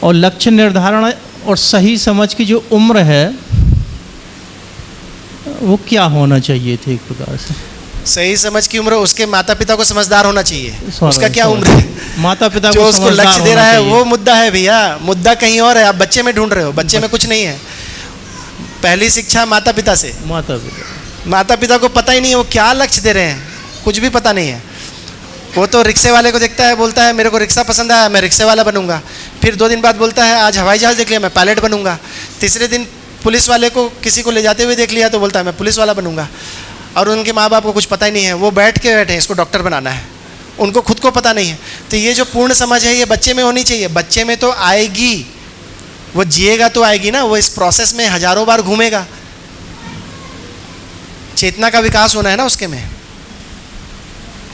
Speaker 6: और लक्ष्य निर्धारण और सही समझ की जो उम्र है वो क्या होना चाहिए थी एक प्रकार से?
Speaker 2: सही समझ की उम्र, उसके माता पिता को समझदार होना चाहिए। उसका क्या उम्र है,
Speaker 6: माता पिता
Speaker 2: जो
Speaker 6: को
Speaker 2: उसको
Speaker 6: समझदार
Speaker 2: लक्ष्य दे रहा है
Speaker 6: होना
Speaker 2: वो मुद्दा है भैया। मुद्दा कहीं और है, आप बच्चे में ढूंढ रहे हो, बच्चे में कुछ नहीं है। पहली शिक्षा माता पिता से। माता पिता को पता ही नहीं है वो क्या लक्ष्य दे रहे हैं, कुछ भी पता नहीं है। वो तो रिक्शे वाले को देखता है, बोलता है मेरे को रिक्शा पसंद आया, मैं रिक्शे वाला बनूंगा। फिर 2 दिन बाद बोलता है आज हवाई जहाज़ देख लिया, मैं पायलट बनूंगा। तीसरे दिन पुलिस वाले को किसी को ले जाते हुए देख लिया तो बोलता है मैं पुलिस वाला बनूंगा। और उनके माँ बाप को कुछ पता ही नहीं है, वो बैठे हैं इसको डॉक्टर बनाना है, उनको खुद को पता नहीं है। तो ये जो पूर्ण समझ है ये बच्चे में होनी चाहिए। बच्चे में तो आएगी, वो जिएगा तो आएगी ना, वो इस प्रोसेस में हजारों बार घूमेगा। चेतना का विकास होना है ना उसके में।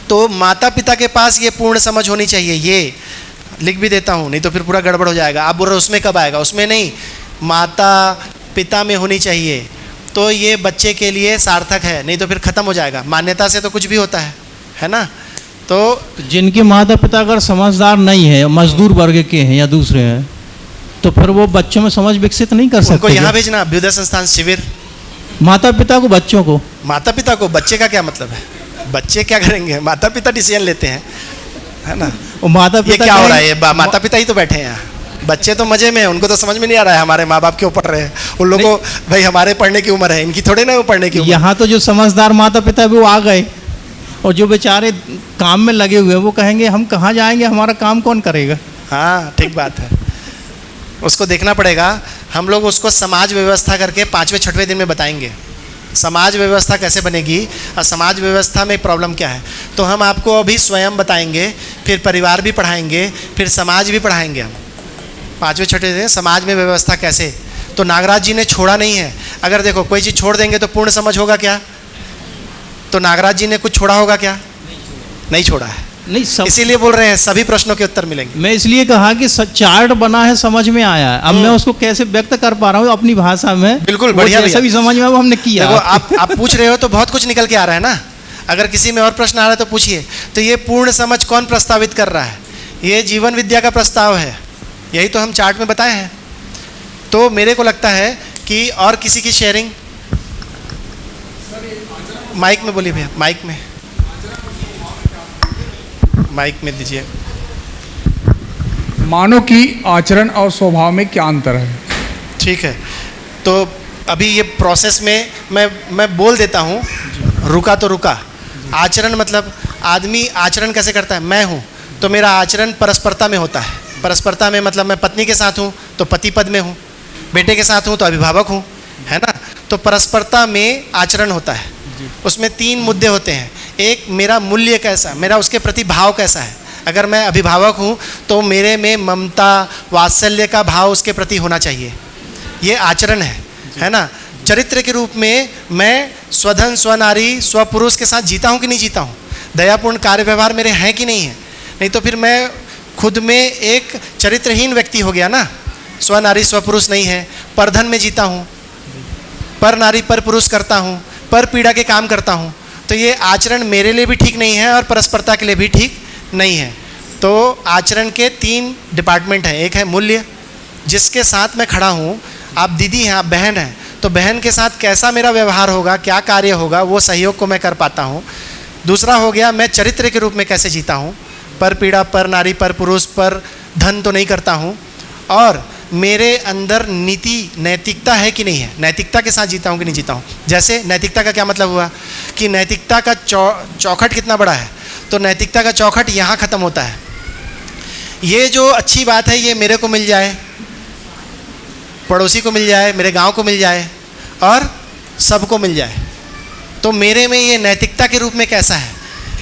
Speaker 2: तो माता पिता के पास ये पूर्ण समझ होनी चाहिए। ये लिख भी देता हूँ, नहीं तो फिर पूरा गड़बड़ हो जाएगा। आप बोल रहे उसमें कब आएगा, उसमें नहीं, माता पिता में होनी चाहिए। तो ये बच्चे के लिए सार्थक है, नहीं तो फिर ख़त्म हो जाएगा। मान्यता से तो कुछ भी होता है ना। तो
Speaker 6: जिनके माता पिता अगर समझदार नहीं है, मजदूर वर्ग के हैं या दूसरे हैं, तो फिर वो बच्चों में समझ विकसित नहीं कर सकते।
Speaker 2: उनको यहाँ भेजना, अभ्युदय संस्थान शिविर।
Speaker 6: माता पिता को, बच्चों को,
Speaker 2: माता पिता को, बच्चे का क्या मतलब है? बच्चे क्या करेंगे, माता पिता डिसीजन लेते हैं, है ना।
Speaker 6: वो माता पिता
Speaker 2: ये क्या हो रहा है, ये माता पिता ही तो बैठे हैं यहाँ, बच्चे तो मजे में हैं, उनको तो समझ में नहीं आ रहा है हमारे माँ बाप क्यों पढ़ रहे हैं। उन लोगों को भाई हमारे पढ़ने की उम्र है, इनकी थोड़े ना वो पढ़ने की उम्र।
Speaker 6: यहाँ तो जो समझदार माता पिता भी वो आ गए, और जो बेचारे काम में लगे हुए वो कहेंगे हम कहाँ जाएंगे, हमारा काम कौन करेगा।
Speaker 2: हाँ ठीक बात है, उसको देखना पड़ेगा। हम लोग उसको समाज व्यवस्था करके 5वें 6वें दिन में बताएंगे समाज व्यवस्था कैसे बनेगी और समाज व्यवस्था में प्रॉब्लम क्या है। तो हम आपको अभी स्वयं बताएंगे, फिर परिवार भी पढ़ाएंगे, फिर समाज भी पढ़ाएंगे। हम 5वें 6वें दिन समाज में व्यवस्था कैसे। तो नागराज जी ने छोड़ा नहीं है। अगर देखो कोई चीज़ छोड़ देंगे तो पूर्ण समझ होगा क्या? तो नागराज जी ने कुछ छोड़ा होगा क्या? नहीं छोड़ा है।
Speaker 6: नहीं,
Speaker 2: इसीलिए बोल रहे हैं सभी प्रश्नों के उत्तर मिलेंगे।
Speaker 6: मैं इसलिए कहा कि चार्ट बना है, समझ में आया है। अब मैं उसको कैसे व्यक्त कर पा रहा हूँ अपनी भाषा में।
Speaker 2: बिल्कुल बढ़िया,
Speaker 6: जैसा भी समझ में वो हमने किया।
Speaker 2: देखो आप पूछ रहे हो तो बहुत कुछ निकल के आ रहा है ना। अगर किसी में और प्रश्न आ रहा है तो पूछिए। तो ये पूर्ण समझ कौन प्रस्तावित कर रहा है? ये जीवन विद्या का प्रस्ताव है, यही तो हम चार्ट में बताए हैं। तो मेरे को लगता है कि और किसी की शेयरिंग माइक में बोलिए भैया, माइक में दीजिए।
Speaker 7: मानव की आचरण और स्वभाव में क्या अंतर है?
Speaker 2: ठीक है, तो अभी ये प्रोसेस में मैं बोल देता हूँ, रुका तो रुका। आचरण मतलब आदमी आचरण कैसे करता है? मैं हूँ तो मेरा आचरण परस्परता में होता है। परस्परता में मतलब मैं पत्नी के साथ हूँ तो पति पद में हूँ, बेटे के साथ हूँ तो अभिभावक हूँ, है ना। तो परस्परता में आचरण होता है। उसमें 3 मुद्दे होते हैं। एक, मेरा मूल्य कैसा, मेरा उसके प्रति भाव कैसा है। अगर मैं अभिभावक हूँ तो मेरे में ममता वात्सल्य का भाव उसके प्रति होना चाहिए, ये आचरण है ना। चरित्र के रूप में मैं स्वधन स्वनारी स्वपुरुष के साथ जीता हूँ कि नहीं जीता हूँ, दयापूर्ण कार्य व्यवहार मेरे हैं कि नहीं है। नहीं तो फिर मैं खुद में एक चरित्रहीन व्यक्ति हो गया ना। स्वनारी स्वपुरुष नहीं है, परधन में जीता हूँ, पर नारी पर पुरुष करता हूँ, पर पीड़ा के काम करता हूँ, तो ये आचरण मेरे लिए भी ठीक नहीं है और परस्परता के लिए भी ठीक नहीं है। तो आचरण के 3 डिपार्टमेंट हैं। एक है मूल्य, जिसके साथ मैं खड़ा हूँ। आप दीदी हैं, आप बहन हैं, तो बहन के साथ कैसा मेरा व्यवहार होगा, क्या कार्य होगा, वो सहयोग को मैं कर पाता हूँ। दूसरा हो गया, मैं चरित्र के रूप में कैसे जीता हूँ, पर पीड़ा, पर नारी, पर पुरुष, पर धन तो नहीं करता हूँ। और मेरे अंदर नीति नैतिकता है कि नहीं है, नैतिकता के साथ जीता हूँ कि नहीं जीता हूँ। जैसे नैतिकता का क्या मतलब हुआ कि नैतिकता का चौखट कितना बड़ा है, तो नैतिकता का चौखट यहाँ ख़त्म होता है। ये जो अच्छी बात है ये मेरे को मिल जाए, पड़ोसी को मिल जाए, मेरे गांव को मिल जाए और सबको मिल जाए, तो मेरे में ये नैतिकता के रूप में कैसा है,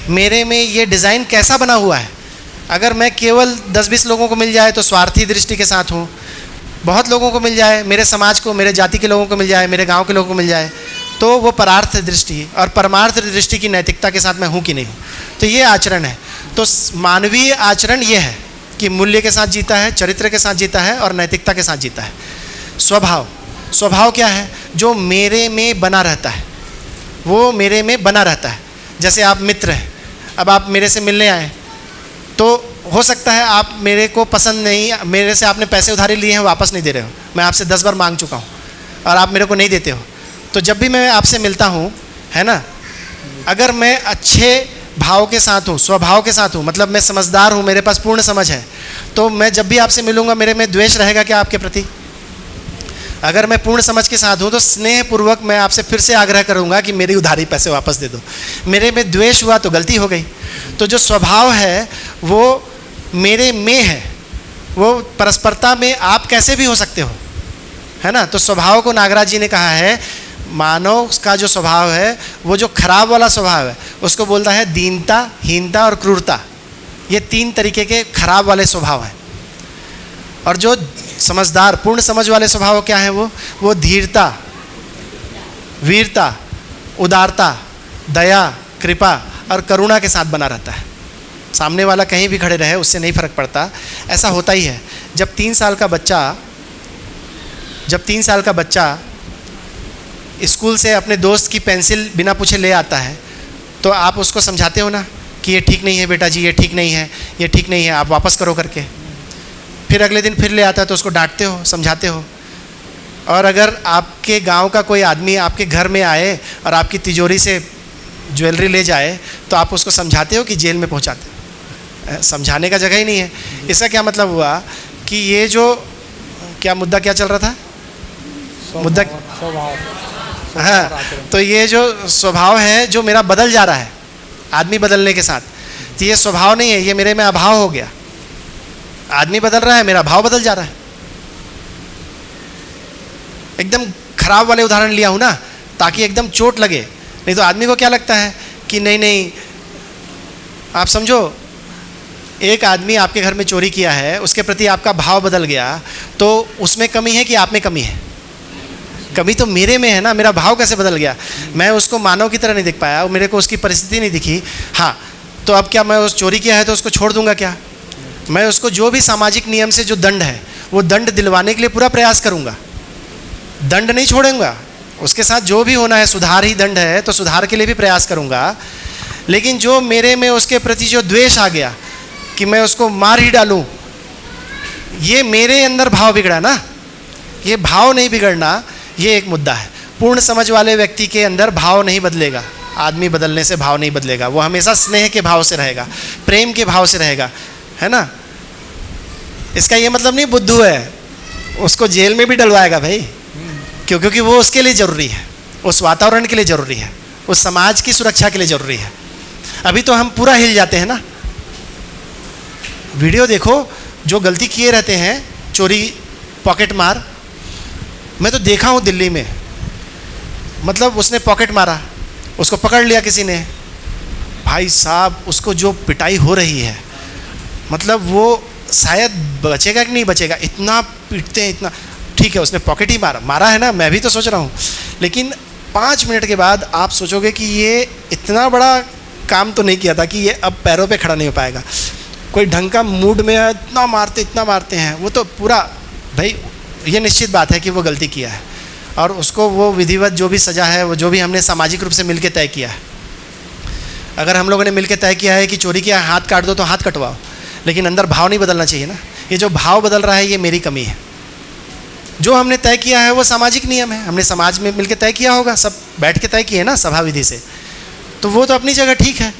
Speaker 2: मेरे में ये डिज़ाइन कैसा बना हुआ है। अगर मैं केवल 10-20 लोगों को मिल जाए तो स्वार्थी दृष्टि के साथ हूँ, बहुत लोगों को मिल जाए, मेरे समाज को, मेरे जाति के लोगों को मिल जाए, मेरे गांव के लोगों को मिल जाए, तो वो परार्थ दृष्टि और परमार्थ दृष्टि की नैतिकता के साथ मैं हूँ कि नहीं हूँ। तो ये आचरण है। तो मानवीय आचरण ये है कि मूल्य के साथ जीता है, चरित्र के साथ जीता है और नैतिकता के साथ जीता है। स्वभाव क्या है? जो मेरे में बना रहता है, वो मेरे में बना रहता है। जैसे आप मित्र हैं, अब आप मेरे से मिलने आए तो हो सकता है आप मेरे को पसंद नहीं, मेरे से आपने पैसे उधारी लिए हैं, वापस नहीं दे रहे हो, मैं आपसे 10 बार मांग चुका हूँ और आप मेरे को नहीं देते हो। तो जब भी मैं आपसे मिलता हूँ, है ना, अगर मैं अच्छे भाव के साथ हूँ, स्वभाव के साथ हूँ, मतलब मैं समझदार हूँ, मेरे पास पूर्ण समझ है, तो मैं जब भी आपसे मिलूँगा मेरे में द्वेष रहेगा क्या आपके प्रति? अगर मैं पूर्ण समझ के साथ हूँ तो स्नेहपूर्वक मैं आपसे फिर से आग्रह करूँगा कि मेरी उधारी पैसे वापस दे दो। मेरे में द्वेष हुआ तो गलती हो गई। तो जो स्वभाव है वो मेरे में है, वो परस्परता में आप कैसे भी हो सकते हो, है ना। तो स्वभाव को नागराज जी ने कहा है, मानव का जो स्वभाव है वो जो खराब वाला स्वभाव है उसको बोलता है दीनता, हीनता और क्रूरता। ये 3 तरीके के खराब वाले स्वभाव हैं। और जो समझदार पूर्ण समझ वाले स्वभाव क्या है, वो धीरता, वीरता, उदारता, दया, कृपा और करुणा के साथ बना रहता है। सामने वाला कहीं भी खड़े रहे उससे नहीं फर्क पड़ता, ऐसा होता ही है। जब 3 साल का बच्चा स्कूल से अपने दोस्त की पेंसिल बिना पूछे ले आता है तो आप उसको समझाते हो ना कि ये ठीक नहीं है बेटा जी, ये ठीक नहीं है, ये ठीक नहीं है, आप वापस करो करके। फिर अगले दिन फिर ले आता है तो उसको डांटते हो, समझाते हो। और अगर आपके गांव का कोई आदमी आपके घर में आए और आपकी तिजोरी से ज्वेलरी ले जाए तो आप उसको समझाते हो कि जेल में पहुंचाते हो? समझाने का जगह ही नहीं है। इसका क्या मतलब हुआ कि ये जो क्या मुद्दा क्या चल रहा था, मुद्दा हाँ, तो ये जो स्वभाव है जो मेरा बदल जा रहा है आदमी बदलने के साथ, तो ये स्वभाव नहीं है, ये मेरे में अभाव हो गया। आदमी बदल रहा है, मेरा भाव बदल जा रहा है। एकदम खराब वाले उदाहरण लिया हूं ना ताकि एकदम चोट लगे, नहीं तो आदमी को क्या लगता है कि नहीं। आप समझो, एक आदमी आपके घर में चोरी किया है, उसके प्रति आपका भाव बदल गया, तो उसमें कमी है कि आप में कमी है? कमी तो मेरे में है ना, मेरा भाव कैसे बदल गया? मैं उसको मानव की तरह नहीं देख पाया, मेरे को उसकी परिस्थिति नहीं दिखी। हाँ, तो अब क्या मैं उस चोरी किया है तो उसको छोड़ दूंगा क्या? मैं उसको जो भी सामाजिक नियम से जो दंड है वो दंड दिलवाने के लिए पूरा प्रयास करूंगा, दंड नहीं छोड़ूंगा। उसके साथ जो भी होना है, सुधार ही दंड है तो सुधार के लिए भी प्रयास करूंगा। लेकिन जो मेरे में उसके प्रति जो द्वेष आ गया कि मैं उसको मार ही डालूं, ये मेरे अंदर भाव बिगड़ा ना। ये भाव नहीं बिगड़ना, ये एक मुद्दा है। पूर्ण समझ वाले व्यक्ति के अंदर भाव नहीं बदलेगा, आदमी बदलने से भाव नहीं बदलेगा, वो हमेशा स्नेह के भाव से रहेगा, प्रेम के भाव से रहेगा, है ना। इसका ये मतलब नहीं बुद्धू है, उसको जेल में भी डलवाएगा भाई, क्योंकि वो उसके लिए ज़रूरी है, उस वातावरण के लिए ज़रूरी है, उस समाज की सुरक्षा के लिए ज़रूरी है। अभी तो हम पूरा हिल जाते हैं ना। वीडियो देखो, जो गलती किए रहते हैं, चोरी, पॉकेट मार, मैं तो देखा हूँ दिल्ली में, मतलब उसने पॉकेट मारा, उसको पकड़ लिया किसी ने, भाई साहब उसको जो पिटाई हो रही है, मतलब वो शायद बचेगा कि नहीं बचेगा, इतना पीटते हैं, इतना। ठीक है उसने पॉकेट ही मारा है ना, मैं भी तो सोच रहा हूँ, लेकिन 5 मिनट के बाद आप सोचोगे कि ये इतना बड़ा काम तो नहीं किया था कि ये अब पैरों पे खड़ा नहीं हो पाएगा। कोई ढंग का मूड में है, इतना मारते हैं, वो तो पूरा, भाई ये निश्चित बात है कि वो गलती किया है और उसको वो विधिवत जो भी सज़ा है, वो जो भी हमने सामाजिक रूप से मिलकर तय किया है। अगर हम लोगों ने मिलकर तय किया है कि चोरी किया, हाथ काट दो तो हाथ कटवाओ, लेकिन अंदर भाव नहीं बदलना चाहिए ना। ये जो भाव बदल रहा है ये मेरी कमी है। जो हमने तय किया है वो सामाजिक नियम है, हमने समाज में मिलकर तय किया होगा, सब बैठ के तय किए ना सभा विधि से, तो वो तो अपनी जगह ठीक है।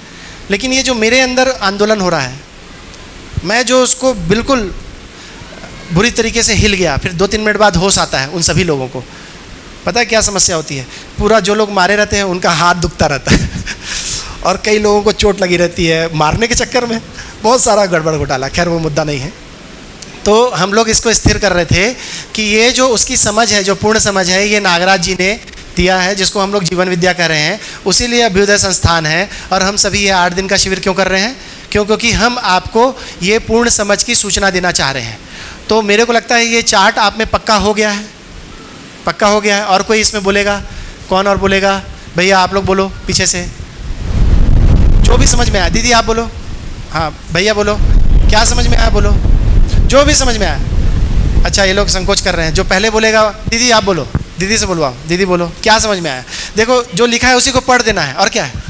Speaker 2: लेकिन ये जो मेरे अंदर आंदोलन हो रहा है, मैं जो उसको बिल्कुल बुरी तरीके से हिल गया, फिर 2-3 मिनट बाद होश आता है उन सभी लोगों को। पता है क्या समस्या होती है? पूरा जो लोग मारे रहते हैं उनका हाथ दुखता रहता है और कई लोगों को चोट लगी रहती है मारने के चक्कर में, बहुत सारा गड़बड़ घोटाला। खैर वो मुद्दा नहीं है। तो हम लोग इसको स्थिर कर रहे थे कि ये जो उसकी समझ है, जो पूर्ण समझ है, ये नागराज जी ने दिया है, जिसको हम लोग जीवन विद्या कह रहे हैं, उसी लिए अभ्युदय संस्थान है। और हम सभी ये 8 दिन का शिविर क्यों कर रहे हैं? क्योंकि हम आपको ये पूर्ण समझ की सूचना देना चाह रहे हैं। तो मेरे को लगता है ये चार्ट आप में पक्का हो गया है, पक्का हो गया है। और कोई इसमें बोलेगा? कौन और बोलेगा? भैया आप लोग बोलो पीछे से, जो भी समझ में आया। दीदी आप बोलो, हाँ भैया बोलो, क्या समझ में आया बोलो, जो भी समझ में आया। अच्छा ये लोग संकोच कर रहे हैं, जो पहले बोलेगा, दीदी आप बोलो, दीदी से बोलवाओ, दीदी बोलो क्या समझ में आया। देखो जो लिखा है उसी को पढ़ देना है, और क्या है।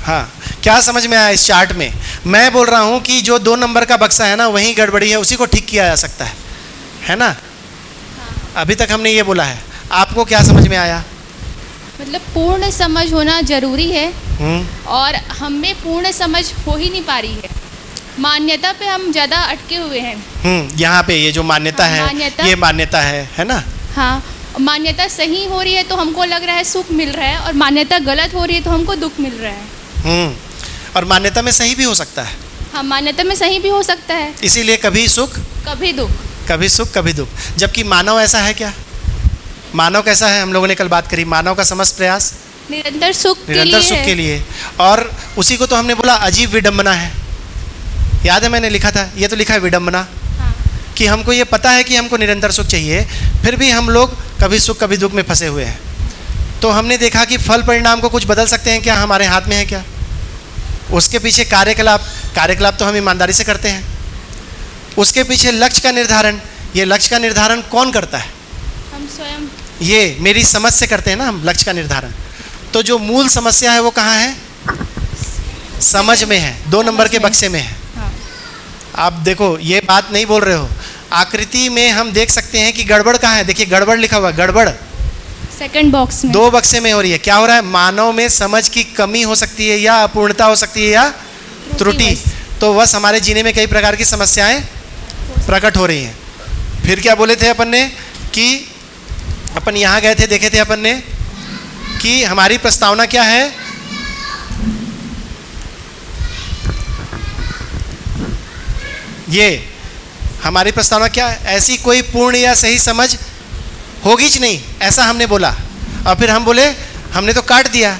Speaker 2: हाँ क्या समझ में आया इस चार्ट में? मैं बोल रहा हूँ कि जो 2 नंबर का बक्सा है ना, वहीं गड़बड़ी है, उसी को ठीक किया जा सकता है ना। अभी तक हमने ये बोला है, आपको क्या समझ में आया?
Speaker 7: मतलब पूर्ण समझ होना जरूरी है और हमें पूर्ण समझ हो ही नहीं पा रही है। मान्यता पे हम ज़्यादा अटके हुए हैं।
Speaker 2: यहाँ पे ये जो मान्यता है, ये मान्यता है ना।
Speaker 7: हाँ, मान्यता सही हो रही है तो हमको लग रहा है सुख मिल रहा है, और मान्यता गलत हो रही है तो हमको दुख मिल रहा है।
Speaker 2: और मान्यता में सही भी हो सकता है।
Speaker 7: हाँ, मान्यता में सही भी हो सकता है,
Speaker 2: इसीलिए कभी सुख
Speaker 7: कभी दुख,
Speaker 2: कभी सुख कभी दुख। जबकि मानव ऐसा है क्या? मानव कैसा है? हम लोगों ने कल बात करी, मानव का समस्त प्रयास
Speaker 7: निरंतर सुख
Speaker 2: के लिए। और उसी को तो हमने बोला अजीब विडंबना है। याद है मैंने लिखा था, ये तो लिखा है विडंबना।
Speaker 7: हाँ।
Speaker 2: कि हमको ये पता है कि हमको निरंतर सुख चाहिए, फिर भी हम लोग कभी सुख कभी दुख में फंसे हुए हैं। तो हमने देखा कि फल परिणाम को कुछ बदल सकते हैं क्या? हमारे हाथ में है क्या? उसके पीछे कार्यकलाप तो हम ईमानदारी से करते हैं। उसके पीछे लक्ष्य का निर्धारण, ये लक्ष्य का निर्धारण कौन करता है?
Speaker 7: हम स्वयं।
Speaker 2: ये मेरी समझ से करते हैं ना हम लक्ष्य का निर्धारण। तो जो मूल समस्या है वो कहाँ है? समझ में है, 2 नंबर के बक्से में है।
Speaker 7: हाँ।
Speaker 2: आप देखो ये बात नहीं बोल रहे हो, आकृति में हम देख सकते हैं कि गड़बड़ कहाँ है। देखिए गड़बड़ लिखा हुआ, गड़बड़
Speaker 7: सेकंड बॉक्स में
Speaker 2: 2 बक्से में हो रही है। क्या हो रहा है? मानव में समझ की कमी हो सकती है, या अपूर्णता हो सकती है, या त्रुटि। तो बस हमारे जीने में कई प्रकार की समस्याएं प्रकट हो रही हैं। फिर क्या बोले थे अपन ने कि अपन यहाँ गए थे, देखे थे अपन ने कि हमारी प्रस्तावना क्या है? ये हमारी प्रस्तावना क्या है? ऐसी कोई पूर्ण या सही समझ होगी च नहीं, ऐसा हमने बोला। और फिर हम बोले हमने तो काट दिया।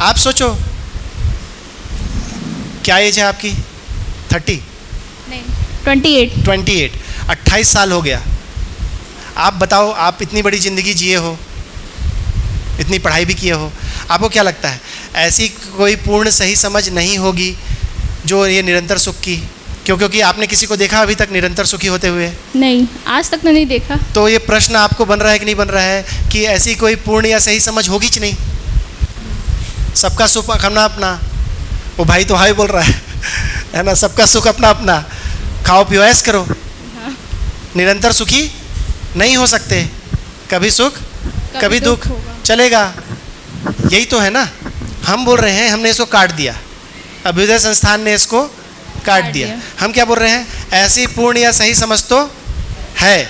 Speaker 2: आप सोचो क्या एज है आपकी? 30?
Speaker 7: नहीं, 28।
Speaker 2: 28 साल हो गया। आप बताओ, आप इतनी बड़ी ज़िंदगी जिए हो, इतनी पढ़ाई भी किए हो, आपको क्या लगता है ऐसी कोई पूर्ण सही समझ नहीं होगी जो ये निरंतर सुख की? क्योंकि आपने किसी को देखा अभी तक निरंतर सुखी होते हुए?
Speaker 7: नहीं, आज तक तो नहीं देखा।
Speaker 2: तो ये प्रश्न आपको बन रहा है कि नहीं बन रहा है कि ऐसी कोई पूर्ण या सही समझ होगी कि नहीं? सबका सुख अपना अपना, वो भाई तो हाई बोल रहा है ना, सबका सुख अपना अपना, खाओ पियो ऐश करो।
Speaker 7: हाँ।
Speaker 2: निरंतर सुखी नहीं हो सकते, कभी सुख कभी दुख चलेगा। यही तो है ना, हम बोल रहे हैं हमने इसको काट दिया, अभ्युदय संस्थान ने इसको काट दिया। हम क्या बोल रहे हैं? ऐसी पूर्ण या सही समझ तो है।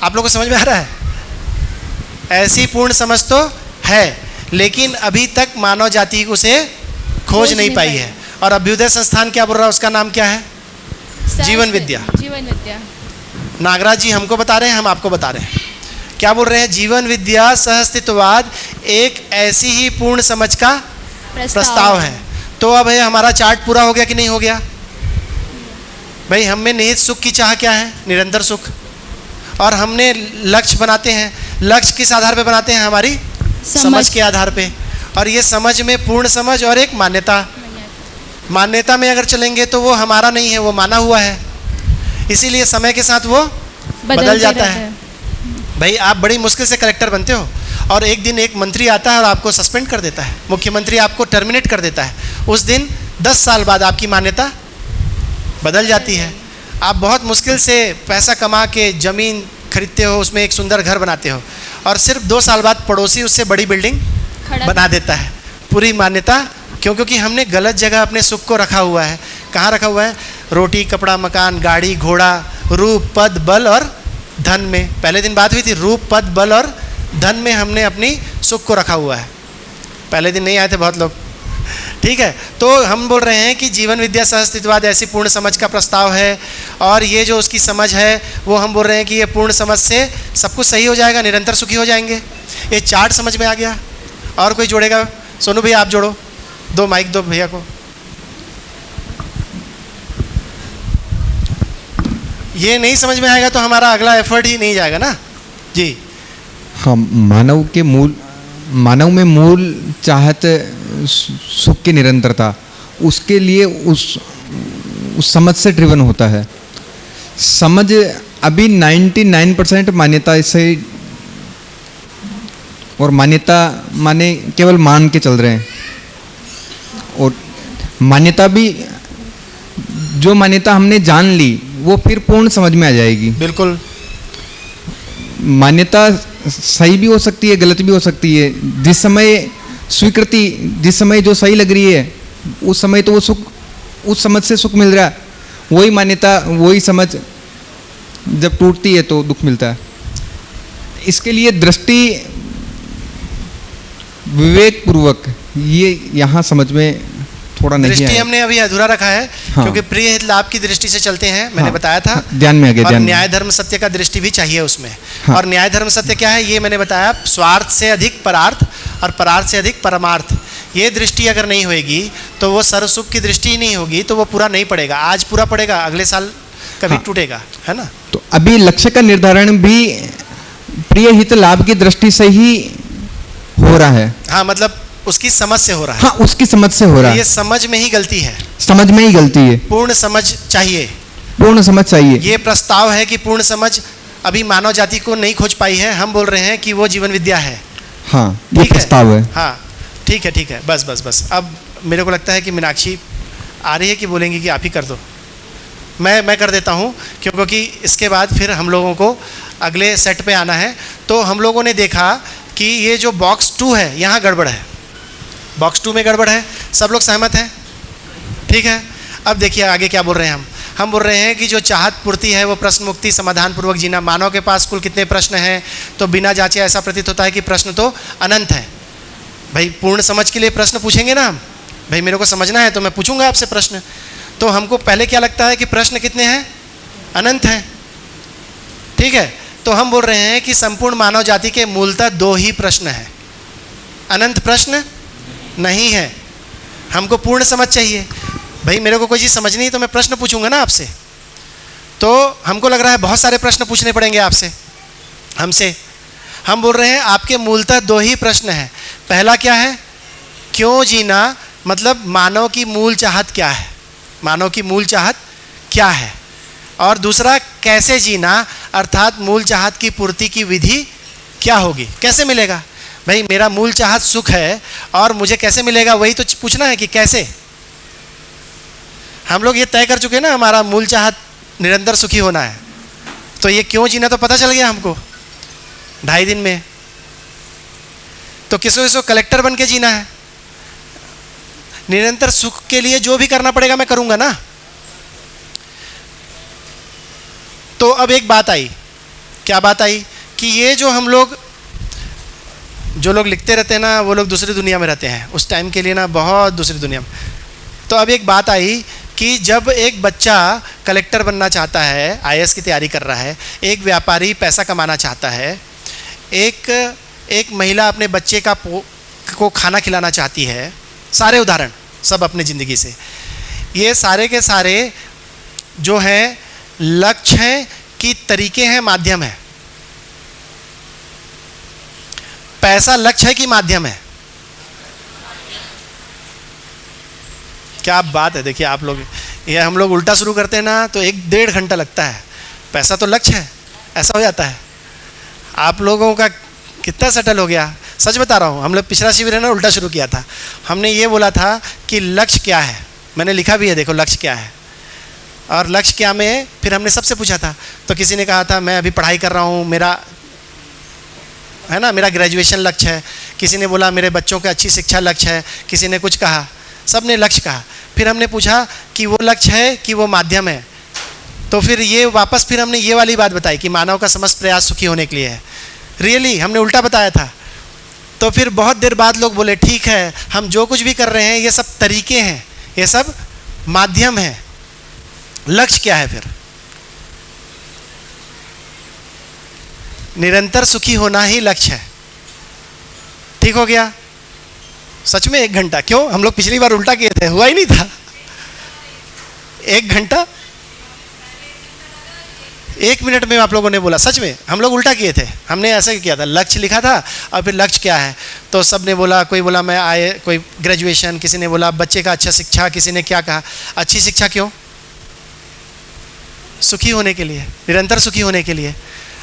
Speaker 2: आप लोगों को समझ में आ रहा है? ऐसी पूर्ण समझ तो है, लेकिन अभी तक मानव जाति उसे खोज नहीं पाई है। और अभ्युदय संस्थान क्या बोल रहा है? उसका नाम क्या है? जीवन विद्या।
Speaker 7: जीवन विद्या।
Speaker 2: नागराज जी हमको बता रहे हैं, हम आपको बता रहे हैं। क्या बोल रहे हैं? जीवन विद्या सहअस्तित्ववाद एक ऐसी ही पूर्ण समझ का प्रस्ताव है। तो अब है हमारा चार्ट पूरा हो गया कि नहीं हो गया? भाई हम में निहित सुख की चाह क्या है? निरंतर सुख। और हमने लक्ष्य बनाते हैं, लक्ष्य किस आधार पे बनाते हैं? हमारी समझ के आधार पे। और ये समझ में पूर्ण समझ और एक मान्यता। मान्यता में अगर चलेंगे तो वो हमारा नहीं है, वो माना हुआ है, इसीलिए समय के साथ वो बदल जाता है। भाई आप बड़ी मुश्किल से कलेक्टर बनते हो और एक दिन एक मंत्री आता है और आपको सस्पेंड कर देता है, मुख्यमंत्री आपको टर्मिनेट कर देता है। उस दिन 10 साल बाद आपकी मान्यता बदल जाती है। आप बहुत मुश्किल से पैसा कमा के ज़मीन खरीदते हो, उसमें एक सुंदर घर बनाते हो और सिर्फ 2 साल बाद पड़ोसी उससे बड़ी बिल्डिंग बना देता है। पूरी मान्यता क्यों? क्योंकि हमने गलत जगह अपने सुख को रखा हुआ है। कहाँ रखा हुआ है? रोटी, कपड़ा, मकान, गाड़ी, घोड़ा, रूप, पद, बल और धन में। पहले दिन बात हुई थी, रूप, पद, बल और धन में हमने अपनी सुख को रखा हुआ है। पहले दिन नहीं आए थे बहुत लोग, ठीक है। तो हम बोल रहे हैं कि जीवन विद्या सहअस्तित्ववाद ऐसी पूर्ण समझ का प्रस्ताव है और ये जो उसकी समझ है वो हम बोल रहे हैं कि ये पूर्ण समझ से सब कुछ सही हो जाएगा, निरंतर सुखी हो जाएंगे। ये चार्ट समझ में आ गया? और कोई जोड़ेगा? सोनू भैया आप जोड़ो, 2 माइक दो भैया को। ये नहीं समझ में आएगा तो हमारा अगला एफर्ट ही नहीं जाएगा ना जी।
Speaker 8: हाँ, मानव में मूल चाहत सुख की निरंतरता, उसके लिए उस समझ से ड्रिवन होता है। समझ अभी 99% मान्यता से, और मान्यता माने केवल मान के चल रहे हैं। और मान्यता भी, जो मान्यता हमने जान ली वो फिर पूर्ण समझ में आ जाएगी।
Speaker 2: बिल्कुल।
Speaker 8: मान्यता सही भी हो सकती है, गलत भी हो सकती है। जिस समय स्वीकृति, जिस समय जो सही लग रही है उस समय तो वो सुख, उस समझ से सुख मिल रहा है। वही मान्यता, वही समझ जब टूटती है तो दुख मिलता है। इसके लिए दृष्टि विवेक पूर्वक, ये यहाँ समझ में थोड़ा नहीं
Speaker 2: दृष्टि
Speaker 8: है।
Speaker 2: हमने अभी अधूरा रखा है।
Speaker 8: हाँ।
Speaker 2: क्योंकि प्रिय हित लाभ की दृष्टि से चलते हैं, मैंने
Speaker 8: हाँ,
Speaker 2: बताया था।
Speaker 8: ध्यान में आ गया।
Speaker 2: और
Speaker 8: ध्यान में।
Speaker 2: न्याय धर्म सत्य का दृष्टि भी चाहिए उसमें।
Speaker 8: हाँ।
Speaker 2: और न्याय धर्म सत्य क्या है ये मैंने बताया, स्वार्थ से अधिक परार्थ और परार्थ से अधिक परमार्थ। ये दृष्टि अगर नहीं होगी तो वो सर्व सुख की दृष्टि ही नहीं होगी, तो वो पूरा नहीं पड़ेगा। आज पूरा पड़ेगा, अगले साल कभी
Speaker 8: हाँ।
Speaker 2: टूटेगा, है ना।
Speaker 8: तो अभी लक्ष्य का निर्धारण भी प्रिय हित लाभ की दृष्टि से ही हो रहा है।
Speaker 2: हाँ, मतलब उसकी समझ से हो रहा है।
Speaker 8: हाँ, उसकी समझ से हो रहा है।
Speaker 2: ये समझ में ही गलती है,
Speaker 8: समझ में ही गलती है।
Speaker 2: पूर्ण समझ चाहिए,
Speaker 8: पूर्ण समझ चाहिए।
Speaker 2: ये प्रस्ताव है कि पूर्ण समझ अभी मानव जाति को नहीं खोज पाई है। हम बोल रहे हैं कि वो जीवन विद्या है।
Speaker 8: हाँ, ये
Speaker 2: ठीक है?
Speaker 8: प्रस्ताव है।
Speaker 2: हाँ ठीक है, ठीक है, बस बस बस। अब मेरे को लगता है कि मीनाक्षी आ रही है कि बोलेंगी कि आप ही कर दो। मैं कर देता हूँ, क्योंकि इसके बाद फिर हम लोगों को अगले सेट पे आना है। तो हम लोगों ने देखा कि ये जो बॉक्स 2 है यहाँ गड़बड़ है, बॉक्स 2 में गड़बड़ है। सब लोग सहमत हैं? ठीक है। अब देखिए आगे क्या बोल रहे हैं हम बोल रहे हैं कि जो चाहत पूर्ति है वो प्रश्न मुक्ति समाधान पूर्वक जीना। मानव के पास कुल कितने प्रश्न हैं? तो बिना जांचे ऐसा प्रतीत होता है कि प्रश्न तो अनंत है। भाई पूर्ण समझ के लिए प्रश्न पूछेंगे ना हम, भाई मेरे को समझना है तो मैं पूछूंगा आपसे प्रश्न। तो हमको पहले क्या लगता है कि प्रश्न कितने हैं? अनंत हैं, ठीक है। तो हम बोल रहे हैं कि संपूर्ण मानव जाति के मूलतः 2 ही प्रश्न हैं, अनंत प्रश्न नहीं है। हमको पूर्ण समझ चाहिए। भाई मेरे को कोई चीज़ समझनी है तो मैं प्रश्न पूछूंगा ना आपसे। तो हमको लग रहा है बहुत सारे प्रश्न पूछने पड़ेंगे आपसे, हमसे। हम बोल रहे हैं आपके मूलतः 2 ही प्रश्न हैं। पहला क्या है? क्यों जीना, मतलब मानव की मूल चाहत क्या है, मानव की मूल चाहत क्या है। और दूसरा कैसे जीना, अर्थात मूल चाहत की पूर्ति की विधि क्या होगी, कैसे मिलेगा। भाई मेरा मूल चाहत सुख है और मुझे कैसे मिलेगा, वही तो पूछना है कि कैसे। हम लोग ये तय कर चुके हैं ना, हमारा मूल चाहत निरंतर सुखी होना है। तो ये क्यों जीना तो पता चल गया हमको 2.5 दिन में। तो किसको कलेक्टर बन के जीना है। निरंतर सुख के लिए जो भी करना पड़ेगा मैं करूंगा ना। तो अब एक बात आई क्या बात आई कि ये जो हम लोग जो लोग लिखते रहते हैं ना, वो लोग दूसरी दुनिया में रहते हैं उस टाइम के लिए ना, बहुत दूसरी दुनिया में। तो अब एक बात आई कि जब एक बच्चा कलेक्टर बनना चाहता है, आईएएस की तैयारी कर रहा है, एक व्यापारी पैसा कमाना चाहता है, एक महिला अपने बच्चे को खाना खिलाना चाहती है, सारे उदाहरण सब अपने ज़िंदगी से, ये सारे के सारे जो हैं लक्ष्य हैं कि तरीके हैं, माध्यम है। पैसा लक्ष्य है कि माध्यम है? क्या बात है। देखिए आप लोग, ये हम लोग उल्टा शुरू करते हैं ना तो 1-1.5 घंटा लगता है। पैसा तो लक्ष्य है, ऐसा हो जाता है। आप लोगों का कितना सेटल हो गया, सच बता रहा हूँ। हम लोग पिछला शिविर है ना उल्टा शुरू किया था। हमने ये बोला था कि लक्ष्य क्या है, मैंने लिखा भी है, देखो लक्ष्य क्या है। और लक्ष्य क्या में फिर हमने सबसे पूछा था, तो किसी ने कहा था मैं अभी पढ़ाई कर रहा हूँ, मेरा है ना, मेरा ग्रेजुएशन लक्ष्य है। किसी ने बोला मेरे बच्चों की अच्छी शिक्षा लक्ष्य है। किसी ने कुछ कहा, सब ने लक्ष्य कहा। फिर हमने पूछा कि वो लक्ष्य है कि वो माध्यम है। तो फिर ये वापस फिर हमने ये वाली बात बताई कि मानव का समस्त प्रयास सुखी होने के लिए है। रियली हमने उल्टा बताया था। तो फिर बहुत देर बाद लोग बोले ठीक है, हम जो कुछ भी कर रहे हैं ये सब तरीके हैं, ये सब माध्यम है। लक्ष्य क्या है फिर? निरंतर सुखी होना ही लक्ष्य है। ठीक हो गया? सच में 1 घंटा? क्यों, हम लोग पिछली बार उल्टा किए थे, हुआ ही नहीं था। 1 घंटा 1 मिनट में आप लोगों ने बोला। सच में हम लोग उल्टा किए थे। हमने ऐसा किया था, लक्ष्य लिखा था और फिर लक्ष्य क्या है, तो सब ने बोला, कोई बोला मैं आए, कोई ग्रेजुएशन, किसी ने बोला बच्चे का अच्छा शिक्षा, किसी ने क्या कहा, अच्छी शिक्षा क्यों? सुखी होने के लिए, निरंतर सुखी होने के लिए।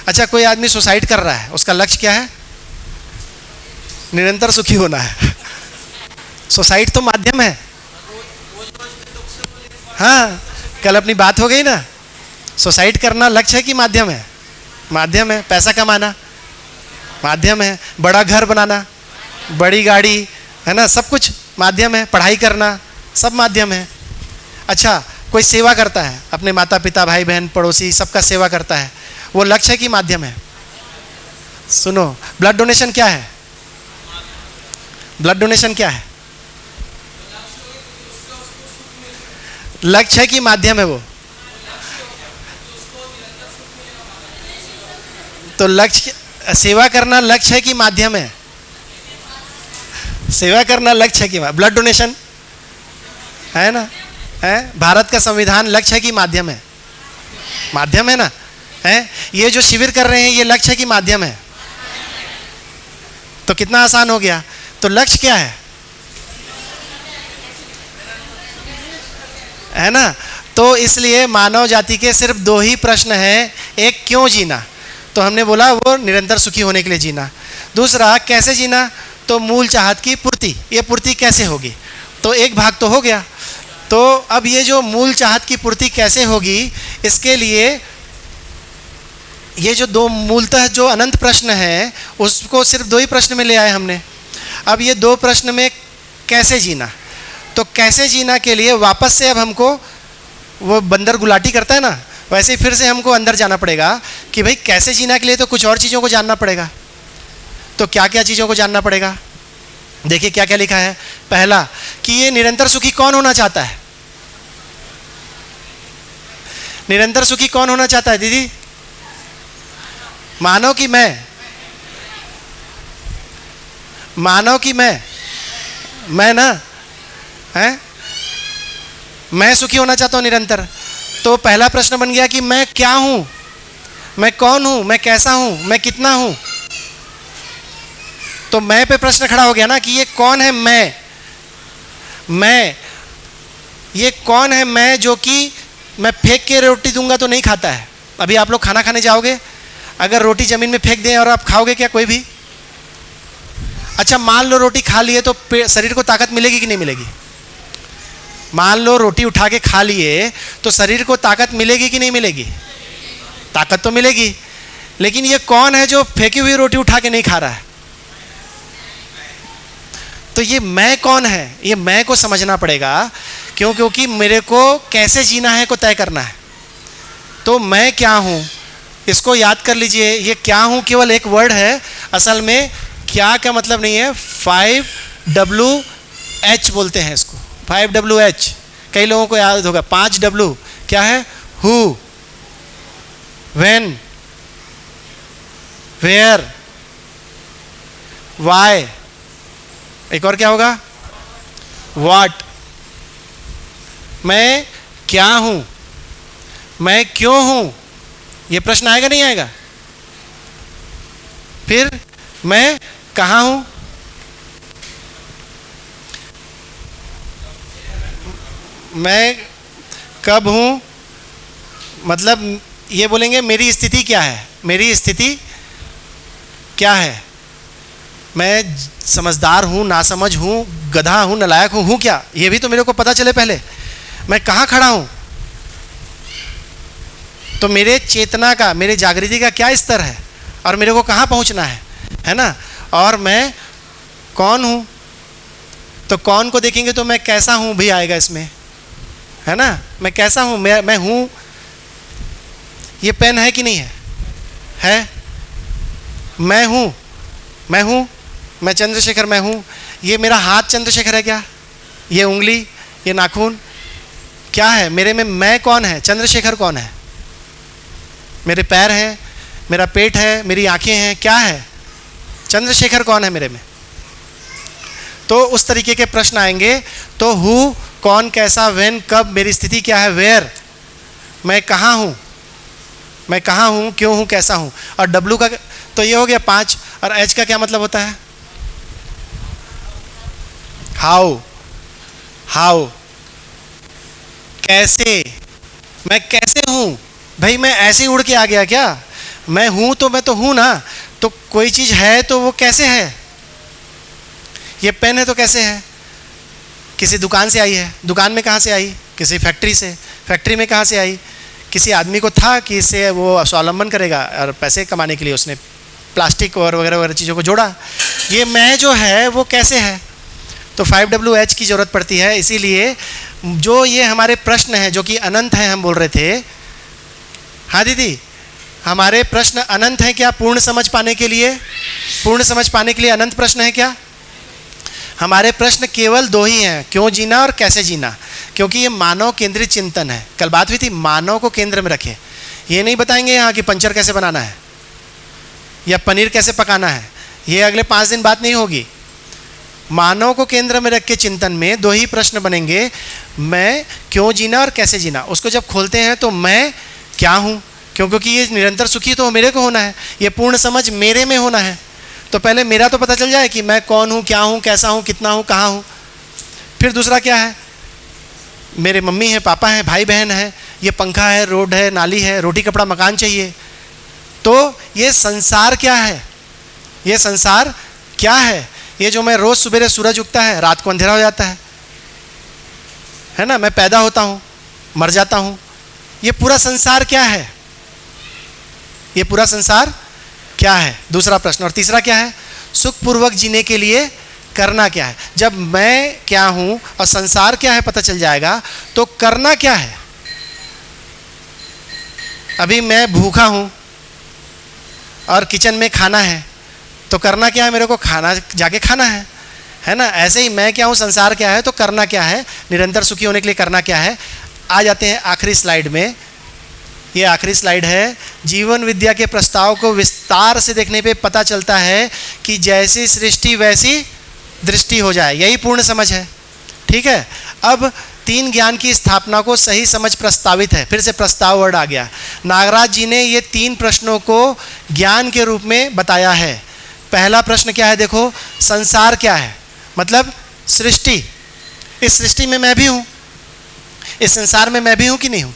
Speaker 2: अच्छा, कोई आदमी सुसाइड कर रहा है, उसका लक्ष्य क्या है? निरंतर सुखी होना है। सुसाइड तो माध्यम है। हाँ, कल अपनी बात हो गई ना। सुसाइड करना लक्ष्य है कि माध्यम है? माध्यम है। पैसा कमाना माध्यम है। बड़ा घर बनाना, बड़ी गाड़ी, है ना, सब कुछ माध्यम है। पढ़ाई करना सब माध्यम है। अच्छा, कोई सेवा करता है, अपने माता पिता, भाई बहन, पड़ोसी, सबका सेवा करता है, वो लक्ष्य है कि माध्यम है? सुनो, ब्लड डोनेशन क्या है? ब्लड डोनेशन क्या है? लक्ष्य है कि माध्यम है वो? तो लक्ष्य, सेवा करना लक्ष्य है कि माध्यम है? सेवा करना लक्ष्य है कि ब्लड डोनेशन है ना, है? भारत का संविधान लक्ष्य है कि माध्यम है? माध्यम है ना, है? ये जो शिविर कर रहे हैं ये लक्ष्य है कि माध्यम है? तो कितना आसान हो गया। तो लक्ष्य क्या है ना? तो इसलिए मानव जाति के सिर्फ 2 ही प्रश्न हैं। एक, क्यों जीना, तो हमने बोला वो निरंतर सुखी होने के लिए जीना। दूसरा, कैसे जीना, तो मूल चाहत की पूर्ति। ये पूर्ति कैसे होगी? तो एक भाग तो हो गया। तो अब ये जो मूल चाहत की पूर्ति कैसे होगी, इसके लिए ये जो 2 मूलतः जो अनंत प्रश्न हैं उसको सिर्फ 2 ही प्रश्न में ले आए हमने। अब ये 2 प्रश्न में कैसे जीना, तो कैसे जीना के लिए वापस से अब हमको वो बंदर गुलाटी करता है ना, वैसे ही फिर से हमको अंदर जाना पड़ेगा कि भाई कैसे जीना के लिए तो कुछ और चीज़ों को जानना पड़ेगा। तो क्या क्या चीज़ों को जानना पड़ेगा? देखिए क्या क्या लिखा है। पहला, कि ये निरंतर सुखी कौन होना चाहता है? निरंतर सुखी कौन होना चाहता है दीदी? मानव की मैं? मानव की मैं ना, है? मैं सुखी होना चाहता हूं निरंतर। तो पहला प्रश्न बन गया कि मैं क्या हूं, मैं कौन हूं, मैं कैसा हूं, मैं कितना हूं। तो मैं पे प्रश्न खड़ा हो गया ना कि ये कौन है मैं ये कौन है मैं, जो कि मैं फेंक के रोटी दूंगा तो नहीं खाता है। अभी आप लोग खाना खाने जाओगे, अगर रोटी जमीन में फेंक दें और आप खाओगे क्या कोई भी? अच्छा, मान लो रोटी खा लिए तो शरीर को ताकत मिलेगी कि नहीं मिलेगी? मान लो रोटी उठा के खा लिए तो शरीर को ताकत मिलेगी कि नहीं मिलेगी? ताकत तो मिलेगी। लेकिन ये कौन है जो फेंकी हुई रोटी उठा के नहीं खा रहा है? तो ये मैं कौन है, ये मैं को समझना पड़ेगा। क्योंकि मेरे को कैसे जीना है को तय करना है। तो मैं क्या हूँ, इसको याद कर लीजिए, ये क्या हूँ केवल एक वर्ड है, असल में क्या का मतलब नहीं है। 5WH बोलते हैं इसको, 5WH। कई लोगों को याद होगा 5W क्या है? Who, when, where, why. एक और क्या होगा? व्हाट। मैं क्या हूं, मैं क्यों हूं, ये प्रश्न आएगा नहीं आएगा? फिर मैं कहां हूं, मैं कब हूं, मतलब ये बोलेंगे मेरी स्थिति क्या है, मेरी स्थिति क्या है, मैं समझदार हूं, नासमझ हूं, गधा हूं, नालायक हूं क्या? ये भी तो मेरे को पता चले पहले। मैं कहां खड़ा हूं, तो मेरे चेतना का, मेरे जागृति का क्या स्तर है और मेरे को कहां पहुंचना है ना? और मैं कौन हूं, तो कौन को देखेंगे तो मैं कैसा हूं भी आएगा इसमें, है ना? मैं कैसा हूं, मैं हूं। ये पेन है कि नहीं है? है। मैं हूं, मैं हूं, मैं चंद्रशेखर, मैं हूं। ये मेरा हाथ चंद्रशेखर है क्या? ये उंगली, ये नाखून क्या है मेरे में? मैं कौन है? चंद्रशेखर कौन है? मेरे पैर हैं, मेरा पेट है, मेरी आंखें हैं, क्या है? चंद्रशेखर कौन है मेरे में? तो उस तरीके के प्रश्न आएंगे। तो हु, कौन, कैसा, व्हेन, कब, मेरी स्थिति क्या है, वेयर, मैं कहाँ हूँ, मैं कहाँ हूँ, क्यों हूँ, कैसा हूँ। और डब्लू का तो ये हो गया 5। और एच का क्या मतलब होता है? हाउ, हाउ, कैसे, मैं कैसे हूँ। भाई मैं ऐसे उड़ के आ गया क्या? मैं हूँ तो मैं तो हूँ ना, तो कोई चीज़ है तो वो कैसे है? ये पेन है तो कैसे है? किसी दुकान से आई है, दुकान में कहाँ से आई? किसी फैक्ट्री से, फैक्ट्री में कहाँ से आई? किसी आदमी को था कि इससे वो स्वावलंबन करेगा और पैसे कमाने के लिए उसने प्लास्टिक और वगैरह वगैरह चीज़ों को जोड़ा। ये मैं जो है वो कैसे है? तो 5WH की ज़रूरत पड़ती है। इसीलिए जो ये हमारे प्रश्न हैं जो कि अनंत हैं, हम बोल रहे थे। हाँ दीदी, हमारे प्रश्न अनंत हैं क्या? पूर्ण समझ पाने के लिए, पूर्ण समझ पाने के लिए अनंत प्रश्न है क्या? हमारे प्रश्न केवल 2 ही हैं, क्यों जीना और कैसे जीना। क्योंकि ये मानव केंद्रित चिंतन है। कल बात हुई थी, मानव को केंद्र में रखें। ये नहीं बताएंगे यहाँ कि पंचर कैसे बनाना है या पनीर कैसे पकाना है, ये अगले 5 दिन बात नहीं होगी। मानव को केंद्र में रख के चिंतन में 2 ही प्रश्न बनेंगे, मैं क्यों जीना और कैसे जीना। उसको जब खोलते हैं तो मैं क्या हूँ, क्योंकि ये निरंतर सुखी तो मेरे को होना है, ये पूर्ण समझ मेरे में होना है। तो पहले मेरा तो पता चल जाए कि मैं कौन हूँ, क्या हूँ, कैसा हूँ, कितना हूँ, कहाँ हूँ। फिर दूसरा क्या है? मेरे मम्मी है, पापा है, भाई बहन है, ये पंखा है, रोड है, नाली है, रोटी कपड़ा मकान चाहिए। तो ये संसार क्या है? ये संसार क्या है? ये जो मैं रोज़ सुबह सूरज उगता है, रात को अंधेरा हो जाता है ना? मैं पैदा होता हूँ, मर जाता हूँ। ये पूरा संसार क्या है? ये पूरा संसार क्या है? दूसरा प्रश्न। और तीसरा क्या है? सुखपूर्वक जीने के लिए करना क्या है? जब मैं क्या हूं और संसार क्या है पता चल जाएगा, तो करना क्या है? अभी मैं भूखा हूं और किचन में खाना है, तो करना क्या है? मेरे को खाना जाके खाना है ना? ऐसे ही मैं क्या हूं, संसार क्या है, तो करना क्या है? निरंतर सुखी होने के लिए करना क्या है? आ जाते हैं आखिरी स्लाइड में। ये आखिरी स्लाइड है। जीवन विद्या के प्रस्ताव को विस्तार से देखने पे पता चलता है कि जैसी सृष्टि वैसी दृष्टि हो जाए, यही पूर्ण समझ है। ठीक है। अब 3 ज्ञान की स्थापना को सही समझ प्रस्तावित है। फिर से प्रस्ताव वर्ड आ गया। नागराज जी ने ये 3 प्रश्नों को ज्ञान के रूप में बताया है। पहला प्रश्न क्या है? देखो, संसार क्या है? मतलब सृष्टि। इस सृष्टि में मैं भी हूँ, इस संसार में मैं भी हूँ कि नहीं हूँ?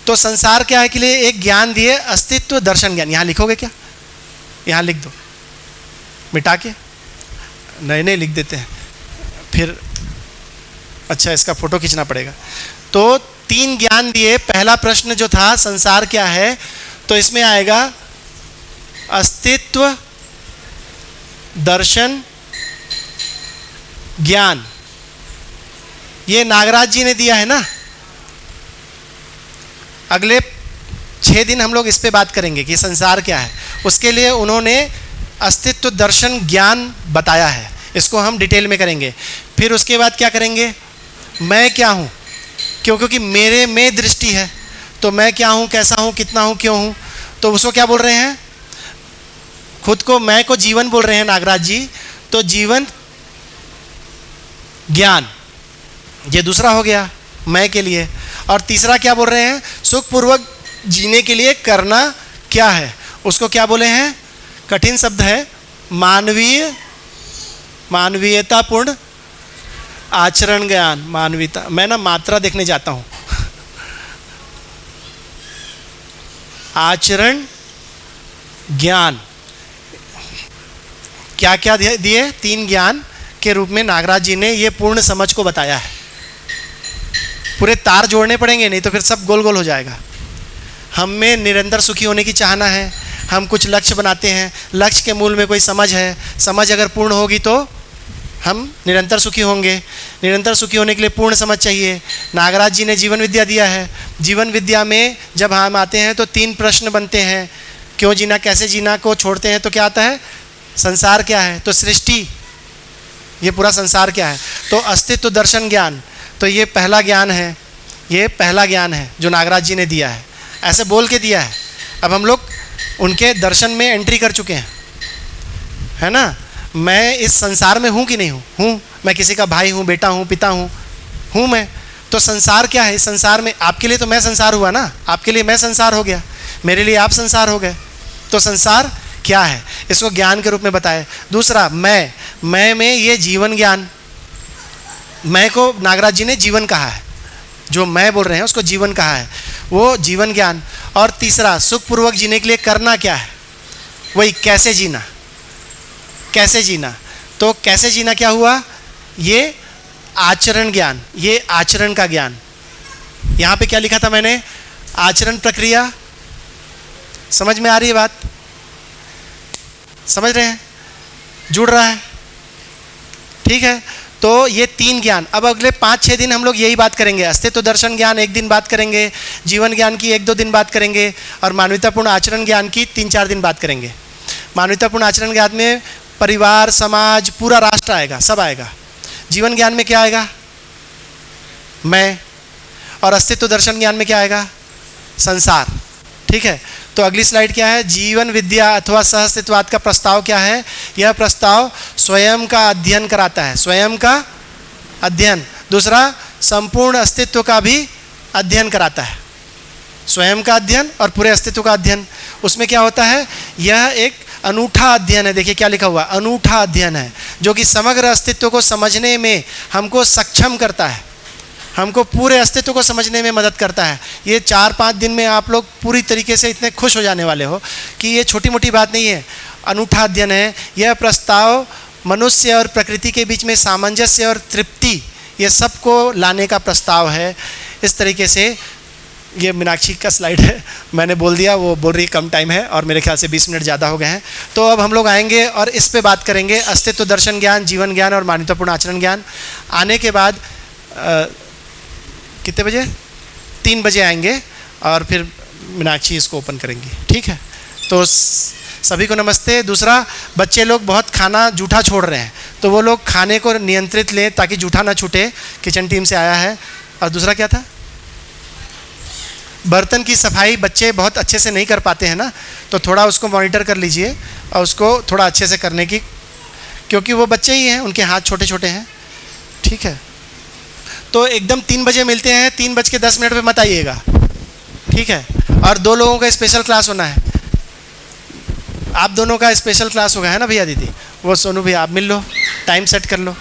Speaker 2: तो संसार क्या है के लिए एक ज्ञान दिए, अस्तित्व दर्शन ज्ञान। यहाँ लिखोगे क्या? यहाँ लिख दो, मिटा के। नहीं लिख देते हैं फिर। अच्छा, इसका फोटो खींचना पड़ेगा। तो 3 ज्ञान दिए। पहला प्रश्न जो था संसार क्या है, तो इसमें आएगा अस्तित्व दर्शन ज्ञान। ये नागराज जी ने दिया है ना। अगले 6 दिन हम लोग इस पे बात करेंगे कि संसार क्या है। उसके लिए उन्होंने अस्तित्व दर्शन ज्ञान बताया है, इसको हम डिटेल में करेंगे। फिर उसके बाद क्या करेंगे, मैं क्या हूँ, क्योंकि मेरे में दृष्टि है, तो मैं क्या हूँ, कैसा हूँ, कितना हूँ, क्यों हूँ। तो उसको क्या बोल रहे हैं, खुद को मैं को जीवन बोल रहे हैं नागराज जी। तो जीवन ज्ञान, ये दूसरा हो गया मैं के लिए। और तीसरा क्या बोल रहे हैं, सुखपूर्वक जीने के लिए करना क्या है, उसको क्या बोले हैं, कठिन शब्द है, मानवीयतापूर्ण आचरण ज्ञान। मानवीयता, मैं ना मात्रा देखने जाता हूँ। आचरण ज्ञान, क्या क्या दिए, 3 ज्ञान के रूप में नागराज जी ने ये पूर्ण समझ को बताया है। पूरे तार जोड़ने पड़ेंगे, नहीं तो फिर सब गोल गोल हो जाएगा। हम में निरंतर सुखी होने की चाहना है, हम कुछ लक्ष्य बनाते हैं, लक्ष्य के मूल में कोई समझ है, समझ अगर पूर्ण होगी तो हम निरंतर सुखी होंगे। निरंतर सुखी होने के लिए पूर्ण समझ चाहिए। नागराज जी ने जीवन विद्या दिया है। जीवन विद्या में जब हम आते हैं तो 3 प्रश्न बनते हैं, क्यों जीना, कैसे जीना को छोड़ते हैं तो क्या आता है, संसार क्या है, तो सृष्टि, ये पूरा संसार क्या है, तो अस्तित्व दर्शन ज्ञान, तो ये पहला ज्ञान है, ये पहला ज्ञान है जो नागराज जी ने दिया है, ऐसे बोल के दिया है। अब हम लोग उनके दर्शन में एंट्री कर चुके हैं, है ना। मैं इस संसार में हूँ कि नहीं हूँ, हूँ। मैं किसी का भाई हूँ, बेटा हूँ, पिता हूँ मैं। तो संसार क्या है, इस संसार में आपके लिए तो मैं संसार हुआ ना, आपके लिए मैं संसार हो गया, मेरे लिए आप संसार हो गए। तो संसार क्या है, इसको ज्ञान के रूप में बताए। दूसरा मैं में ये जीवन ज्ञान, मैं को नागराज जी ने जीवन कहा है, जो मैं बोल रहे हैं उसको जीवन कहा है, वो जीवन ज्ञान। और तीसरा सुखपूर्वक जीने के लिए करना क्या है, वही कैसे जीना, कैसे जीना। तो कैसे जीना क्या हुआ, ये आचरण ज्ञान, ये आचरण का ज्ञान। यहाँ पे क्या लिखा था मैंने, आचरण प्रक्रिया। समझ में आ रही है बात, समझ रहे हैं, जुड़ रहा है, ठीक है। तो ये 3 ज्ञान, अब अगले 5-6 दिन हम लोग यही बात करेंगे। अस्तित्व दर्शन ज्ञान 1 दिन बात करेंगे, जीवन ज्ञान की 1-2 दिन बात करेंगे, और मानवतापूर्ण आचरण ज्ञान की 3-4 दिन बात करेंगे। मानवतापूर्ण आचरण ज्ञान में परिवार, समाज, पूरा राष्ट्र आएगा, सब आएगा। जीवन ज्ञान में क्या आएगा, मैं। और अस्तित्व दर्शन ज्ञान में क्या आएगा, संसार, ठीक है। तो अगली स्लाइड क्या है, जीवन विद्या अथवा सहअस्तित्ववाद का प्रस्ताव क्या है। यह प्रस्ताव स्वयं का अध्ययन कराता है, स्वयं का अध्ययन। दूसरा, संपूर्ण अस्तित्व का भी अध्ययन कराता है, स्वयं का अध्ययन और पूरे अस्तित्व का अध्ययन। उसमें क्या होता है, यह एक अनूठा अध्ययन है। देखिए क्या लिखा हुआ, अनूठा अध्ययन है, जो कि समग्र अस्तित्व को समझने में हमको सक्षम करता है, हमको पूरे अस्तित्व को समझने में मदद करता है। ये 4-5 दिन में आप लोग पूरी तरीके से इतने खुश हो जाने वाले हो कि ये छोटी मोटी बात नहीं है, अनूठा अध्ययन है। यह प्रस्ताव मनुष्य और प्रकृति के बीच में सामंजस्य और तृप्ति, ये सब को लाने का प्रस्ताव है। इस तरीके से ये मीनाक्षी का स्लाइड है, मैंने बोल दिया, वो बोल रही कम टाइम है और मेरे ख्याल से 20 मिनट ज़्यादा हो गए हैं। तो अब हम लोग आएंगे और इस पे बात करेंगे, अस्तित्व दर्शन ज्ञान, जीवन ज्ञान और मानवतापूर्ण आचरण ज्ञान। आने के बाद कितने बजे, 3 बजे आएंगे और फिर मीनाक्षी इसको ओपन करेंगी, ठीक है। तो सभी को नमस्ते। दूसरा, बच्चे लोग बहुत खाना जूठा छोड़ रहे हैं, तो वो लोग खाने को नियंत्रित लें ताकि जूठा ना छूटे, किचन टीम से आया है। और दूसरा क्या था, बर्तन की सफाई बच्चे बहुत अच्छे से नहीं कर पाते हैं ना, तो थोड़ा उसको मॉनिटर कर लीजिए और उसको थोड़ा अच्छे से करने की, क्योंकि वो बच्चे ही हैं, उनके हाथ छोटे छोटे हैं, ठीक है। तो एकदम 3 बजे मिलते हैं, 3:10 पे मत आइएगा, ठीक है। और 2 लोगों का स्पेशल क्लास होना है, आप दोनों का स्पेशल क्लास होगा, है ना भैया दीदी, वो सोनू भैया, आप मिल लो, टाइम सेट कर लो।